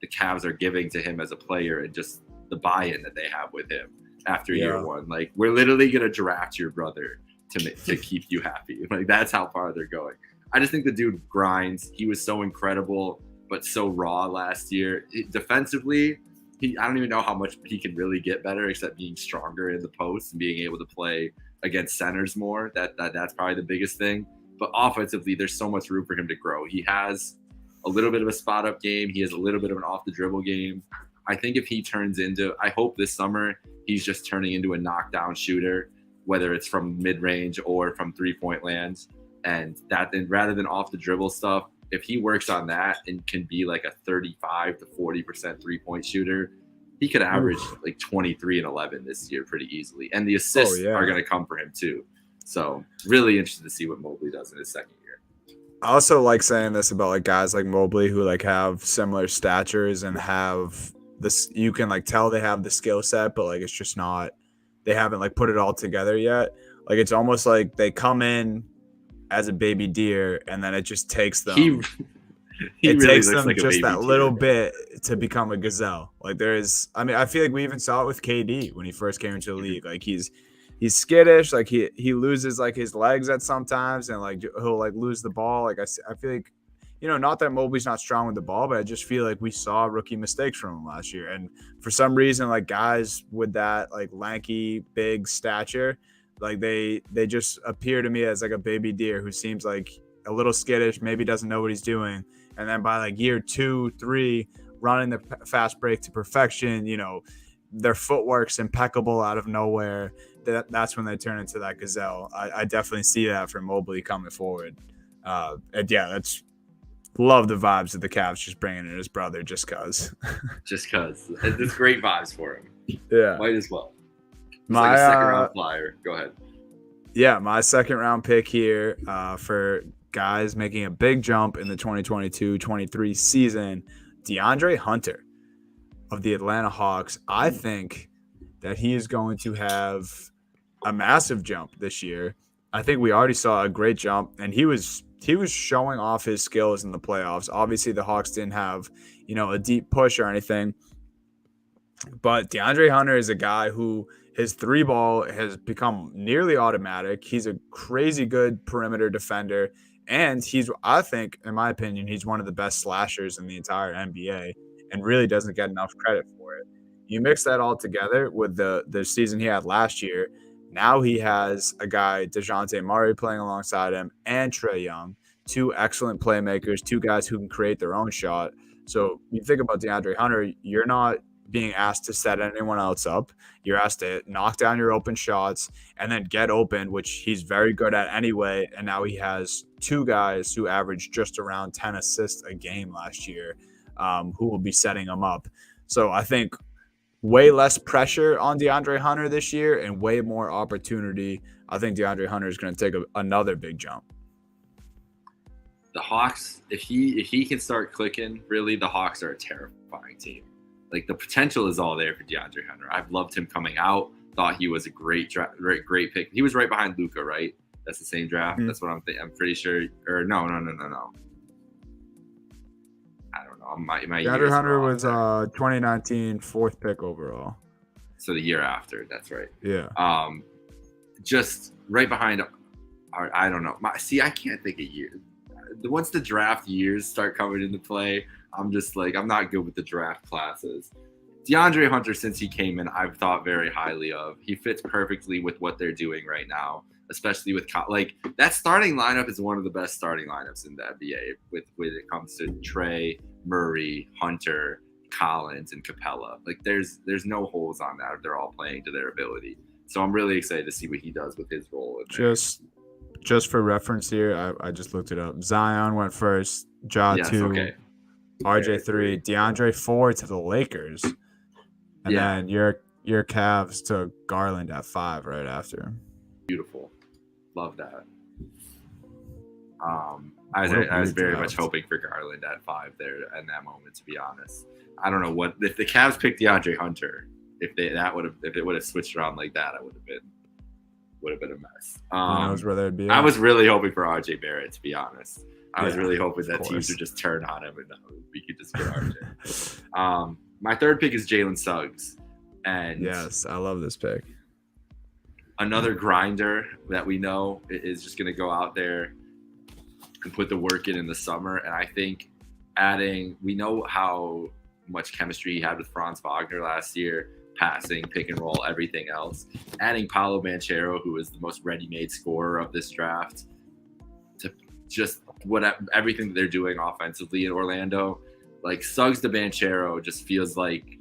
the Cavs are giving to him as a player and just the buy-in that they have with him after year 1. Like, we're literally going to draft your brother to keep you happy. Like, that's how far they're going. I just think the dude grinds. He was so incredible, but so raw last year. Defensively, I don't even know how much he can really get better, except being stronger in the post and being able to play against centers more. That's probably the biggest thing. But offensively, there's so much room for him to grow. He has a little bit of a spot-up game. He has a little bit of an off-the-dribble game. I think if he turns into – I hope this summer he's just turning into a knockdown shooter, whether it's from mid-range or from three-point land. And rather than off-the-dribble stuff, if he works on that and can be like a 35 to 40% three-point shooter, he could average like 23 and 11 this year pretty easily. And the assists are going to come for him too. So really interested to see what Mobley does in his second year. I also like saying this about like guys like Mobley who like have similar statures and have this, you can like tell they have the skill set, but like it's just not, they haven't like put it all together yet. Like it's almost like they come in as a baby deer and then it just takes them it really takes looks them like a just baby that little tear. bit to become a gazelle. Like I mean, I feel like we even saw it with KD when he first came into the Mhm. league. Like he's skittish. Like he loses like his legs at sometimes, and like he'll like lose the ball. Like I feel like, not that Mobley's not strong with the ball, but I just feel like we saw rookie mistakes from him last year. And for some reason, like guys with that like lanky, big stature, like they just appear to me as like a baby deer who seems like a little skittish, maybe doesn't know what he's doing. And then by like year 2, 3, running the fast break to perfection, their footwork's impeccable out of nowhere. That's when they turn into that gazelle. I definitely see that from Mobley coming forward. And yeah, that's love the vibes of the Cavs just bringing in his brother just cause. Just because. It's great vibes for him. Yeah. Might as well. It's my like a second round flyer. Go ahead. Yeah, my second round pick here for guys making a big jump in the 2022-23 season, DeAndre Hunter of the Atlanta Hawks. I think that he is going to have a massive jump this year. I think we already saw a great jump, and he was showing off his skills in the playoffs. Obviously, the Hawks didn't have, a deep push or anything, but DeAndre Hunter is a guy who his three ball has become nearly automatic. He's a crazy good perimeter defender, and I think, in my opinion, he's one of the best slashers in the entire NBA, and really doesn't get enough credit for it. You mix that all together with the season he had last year. Now he has a guy, DeJounte Murray, playing alongside him, and Trae Young, two excellent playmakers, two guys who can create their own shot. So you think about DeAndre Hunter, you're not being asked to set anyone else up. You're asked to knock down your open shots and then get open, which he's very good at anyway. And now he has two guys who averaged just around 10 assists a game last year, who will be setting him up. So I think way less pressure on DeAndre Hunter this year and way more opportunity. I think DeAndre Hunter is going to take another big jump. The Hawks, if he can start clicking, really, the Hawks are a terrifying team. Like, the potential is all there for DeAndre Hunter. I've loved him coming out. Thought he was a great great pick. He was right behind Luka, right? That's the same draft. Mm-hmm. That's what I'm thinking. I'm pretty sure. Or no. I don't know. My DeAndre Hunter was 2019 fourth pick overall. So the year after. That's right. Yeah. Just right behind. I don't know. I can't think of years. Once the draft years start coming into play, I'm just like, I'm not good with the draft classes. DeAndre Hunter, since he came in, I've thought very highly of. He fits perfectly with what they're doing right now, especially with that starting lineup is one of the best starting lineups in the NBA when it comes to Trae, Murray, Hunter, Collins, and Capella. Like there's no holes on that. They're all playing to their ability. So I'm really excited to see what he does with his role in there. Just for reference here, I just looked it up. Zion went first, Ja 2, okay. RJ 3, DeAndre 4 to the Lakers, and then your Cavs took Garland at 5 right after. Beautiful, love that. I was very much hoping for Garland at 5 there in that moment. To be honest, I don't know what if the Cavs picked DeAndre Hunter. If it would have switched around like that, I would have been a mess. Who knows where they'd be? I was really hoping for RJ Barrett, to be honest. I was really hoping that teams would just turn on him and we could just get RJ. My third pick is Jalen Suggs. And yes, I love this pick. Another grinder that we know is just going to go out there and put the work in the summer. And I think we know how much chemistry he had with Franz Wagner last year. Passing, pick and roll, everything else. Adding Paolo Banchero, who is the most ready-made scorer of this draft, to just everything that they're doing offensively in Orlando. Like Suggs to Banchero just feels like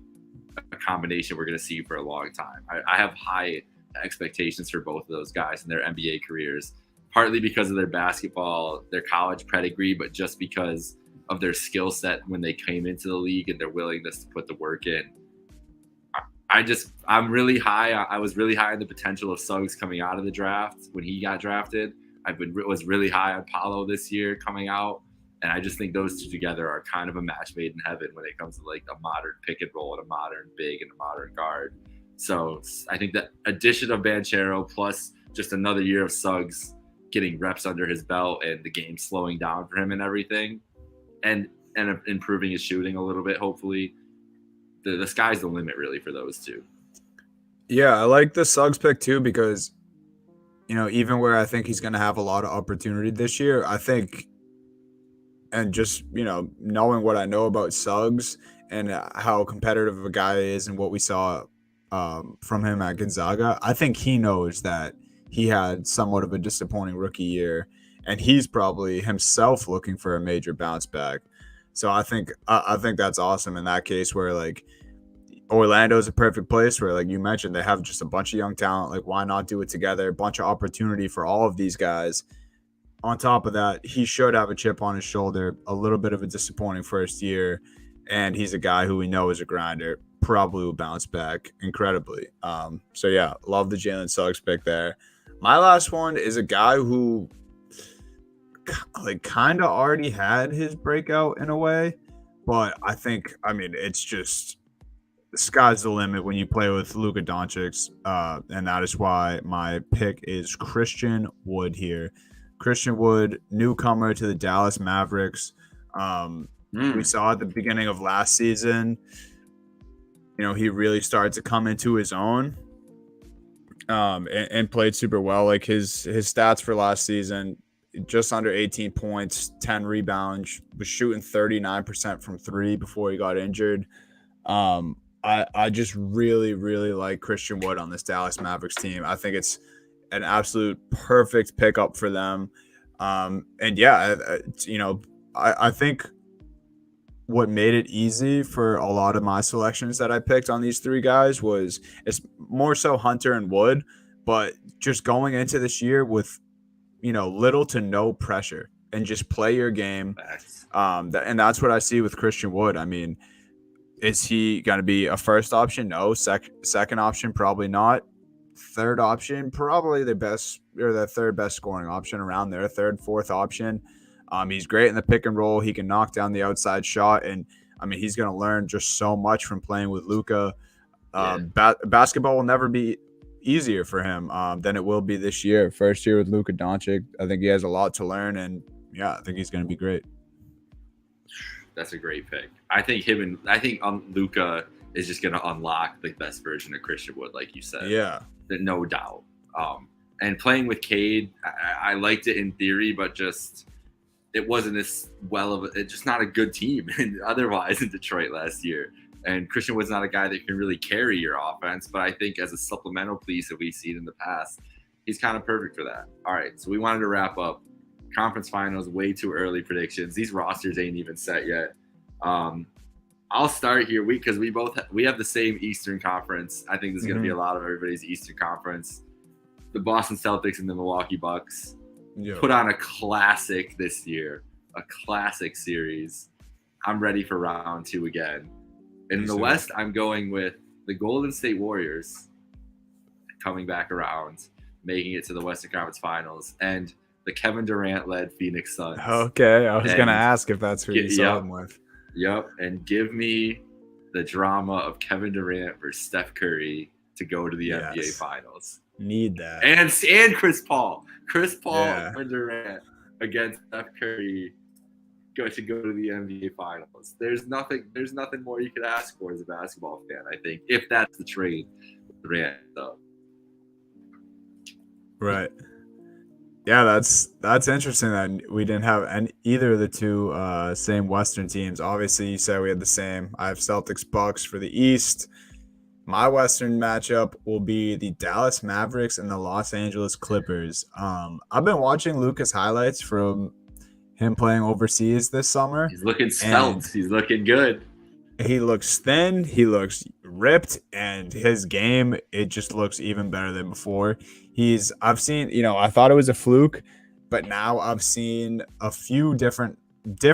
a combination we're going to see for a long time. I have high expectations for both of those guys in their NBA careers, partly because of their basketball, their college pedigree, but just because of their skill set when they came into the league and their willingness to put the work in. I'm really high. I was really high on the potential of Suggs coming out of the draft when he got drafted. Was really high on Paolo this year coming out. And I just think those two together are kind of a match made in heaven when it comes to like a modern pick and roll and a modern big and a modern guard. So I think that addition of Banchero plus just another year of Suggs getting reps under his belt and the game slowing down for him and everything, and improving his shooting a little bit, hopefully, the sky's the limit really for those two. Yeah, I like the Suggs pick too because, even where I think he's going to have a lot of opportunity this year, I think, and just, knowing what I know about Suggs and how competitive of a guy he is and what we saw from him at Gonzaga, I think he knows that he had somewhat of a disappointing rookie year, and he's probably himself looking for a major bounce back. So I think that's awesome in that case where like Orlando's a perfect place where, like you mentioned, they have just a bunch of young talent. Like, why not do it together? A bunch of opportunity for all of these guys. On top of that, he should have a chip on his shoulder, a little bit of a disappointing first year, and he's a guy who we know is a grinder, probably will bounce back incredibly. So yeah, love the Jalen Suggs pick there. My last one is a guy who like kind of already had his breakout in a way, but it's just the sky's the limit when you play with Luka Doncic, and that is why my pick is Christian Wood here. Christian Wood, newcomer to the Dallas Mavericks. We saw at the beginning of last season, he really started to come into his own and played super well. Like his stats for last season, just under 18 points, 10 rebounds, was shooting 39% from three before he got injured. I just really, really like Christian Wood on this Dallas Mavericks team. I think it's an absolute perfect pickup for them. I think what made it easy for a lot of my selections that I picked on these three guys was it's more so Hunter and Wood, but just going into this year with, little to no pressure and just play your game. And that's what I see with Christian Wood. I mean, is he going to be a first option? No. Second option? Probably not. Third option? Probably the best or the third best scoring option around there. Third, fourth option. He's great in the pick and roll. He can knock down the outside shot. And, he's going to learn just so much from playing with Luka. Basketball will never be easier for him than it will be this year. First year with Luka Doncic. I think he has a lot to learn. And, yeah, I think he's going to be great. That's a great pick. I think Luka is just going to unlock the best version of Christian Wood, like you said. Yeah. No doubt. And playing with Cade, I liked it in theory, but just it wasn't as well of it's just not a good team otherwise in Detroit last year. And Christian Wood's not a guy that can really carry your offense, but I think as a supplemental piece that we've seen in the past, he's kind of perfect for that. All right, so we wanted to wrap up conference finals, way too early predictions. These rosters ain't even set yet. I'll start here because we have the same Eastern Conference. I think there's going to be a lot of everybody's Eastern Conference. The Boston Celtics and the Milwaukee Bucks put on a classic this year, a classic series. I'm ready for round two again. In the West, I'm going with the Golden State Warriors coming back around, making it to the Western Conference Finals, and the Kevin Durant-led Phoenix Suns. Okay, I was going to ask if that's who you saw him with. Yep, and give me the drama of Kevin Durant versus Steph Curry to go to the NBA Finals. Need that. And Chris Paul. Chris Paul and Durant against Steph Curry to go to the NBA Finals. There's nothing more you could ask for as a basketball fan, I think, if that's the trade with Durant, though. Right. Yeah, that's interesting that we didn't have either of the two same Western teams. Obviously, you said we had the same. I have Celtics Bucks for the East. My Western matchup will be the Dallas Mavericks and the Los Angeles Clippers. I've been watching Luka's highlights from him playing overseas this summer. He's looking svelte. He's looking good. He looks thin. He looks ripped, and his game, it just looks even better than before. I've seen, I thought it was a fluke, but now I've seen a few different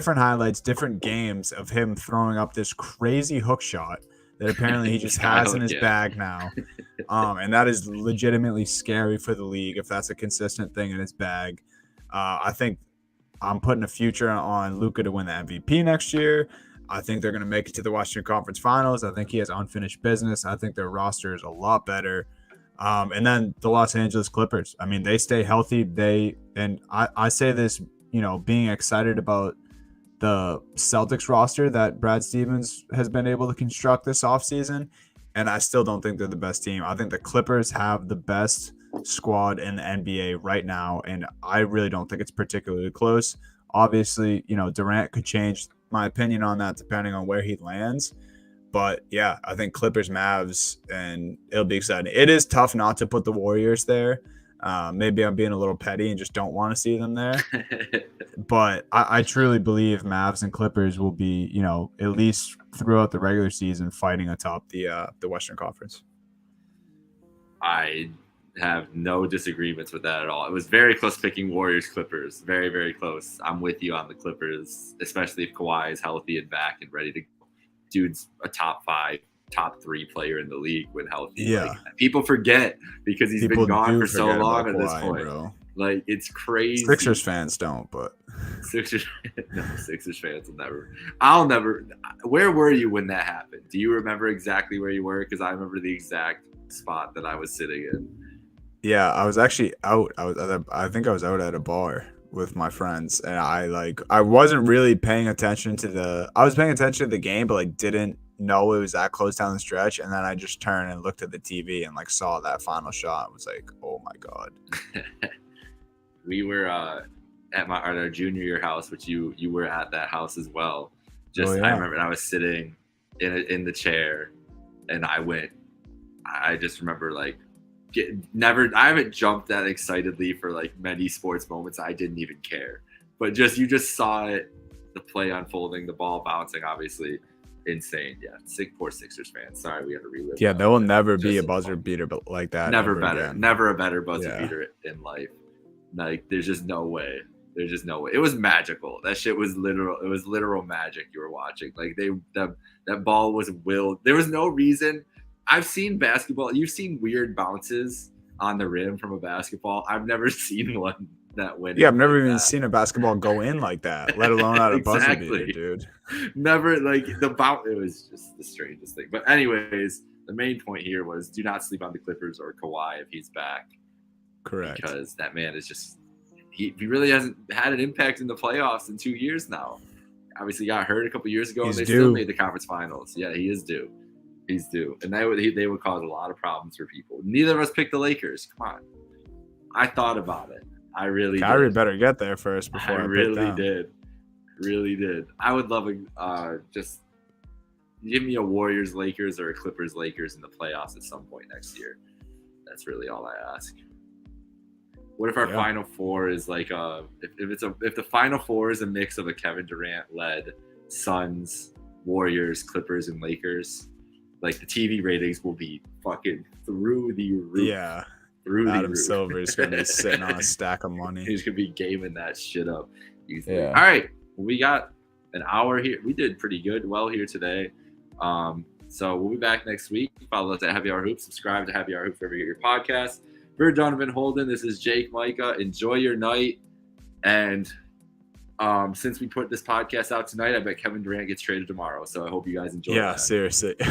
highlights, different games of him throwing up this crazy hook shot that apparently he just has in his bag now. And that is legitimately scary for the league if that's a consistent thing in his bag. I think I'm putting a future on Luka to win the MVP next year. I think they're going to make it to the Western Conference Finals. I think he has unfinished business. I think their roster is a lot better. And then the Los Angeles Clippers. I mean, they stay healthy. I say this, being excited about the Celtics roster that Brad Stevens has been able to construct this offseason, and I still don't think they're the best team. I think the Clippers have the best squad in the NBA right now, and I really don't think it's particularly close. Obviously, Durant could change my opinion on that depending on where he lands. But yeah, I think Clippers, Mavs, and it'll be exciting. It is tough not to put the Warriors there. Maybe I'm being a little petty and just don't want to see them there. But I truly believe Mavs and Clippers will be, at least throughout the regular season, fighting atop the Western Conference. I have no disagreements with that at all. It was very close picking Warriors Clippers. Very, very close. I'm with you on the Clippers, especially if Kawhi is healthy and back and ready to go. Dude's a top 5, top 3 player in the league when healthy. Yeah. Like, people forget because he's been gone for so long at this point. Bro. Like, it's crazy. Sixers fans don't, but Sixers fans will never. I'll never. Where were you when that happened? Do you remember exactly where you were? Because I remember the exact spot that I was sitting in. Yeah, I was actually out. I think I was out at a bar with my friends, and I wasn't really paying attention to I was paying attention to the game, but like didn't know it was that close down the stretch. And then I just turned and looked at the TV and like saw that final shot. I was like, oh my God. We were at our junior year house, which you were at that house as well. I remember I was sitting in the chair, and I just remember like I haven't jumped that excitedly for like many sports moments. I didn't even care, but you just saw it, the play unfolding, the ball bouncing, obviously insane. Yeah, poor Sixers fans. Sorry, we had to relive. Yeah, there will never be a buzzer beater like that. Never a better buzzer beater in life. Like, there's just no way. It was magical. That shit was literal. It was literal magic you were watching. Like, that ball was willed. There was no reason. I've seen basketball. You've seen weird bounces on the rim from a basketball. I've never seen one that went. Yeah, I've never even seen a basketball go in like that, let alone out of buzzer beater, dude. Never, like, the bounce. It was just the strangest thing. But anyways, the main point here was do not sleep on the Clippers or Kawhi if he's back. Correct. Because that man is just he really hasn't had an impact in the playoffs in 2 years now. Obviously got hurt a couple years ago, and they still made the conference finals. Yeah, he is due. He's due. And they would cause a lot of problems for people. Neither of us picked the Lakers. Come on. I thought about it. I really Kyrie did. better get there first before I really did. Really did. I would love just give me a Warriors Lakers or a Clippers Lakers in the playoffs at some point next year. That's really all I ask. What if our Final Four is like if the Final Four is a mix of a Kevin Durant led Suns, Warriors, Clippers, and Lakers? Like, the TV ratings will be fucking through the roof. Yeah. Adam Silver is going to be sitting on a stack of money. He's going to be gaming that shit up. Yeah. All right. We got an hour here. We did pretty well here today. So we'll be back next week. Follow us at Happy Hour Hoops. Subscribe to Happy Hour Hoops wherever you get your podcast. For Donovan Holden, this is Jake Micah. Enjoy your night. And since we put this podcast out tonight, I bet Kevin Durant gets traded tomorrow. So I hope you guys enjoy that. Yeah, seriously.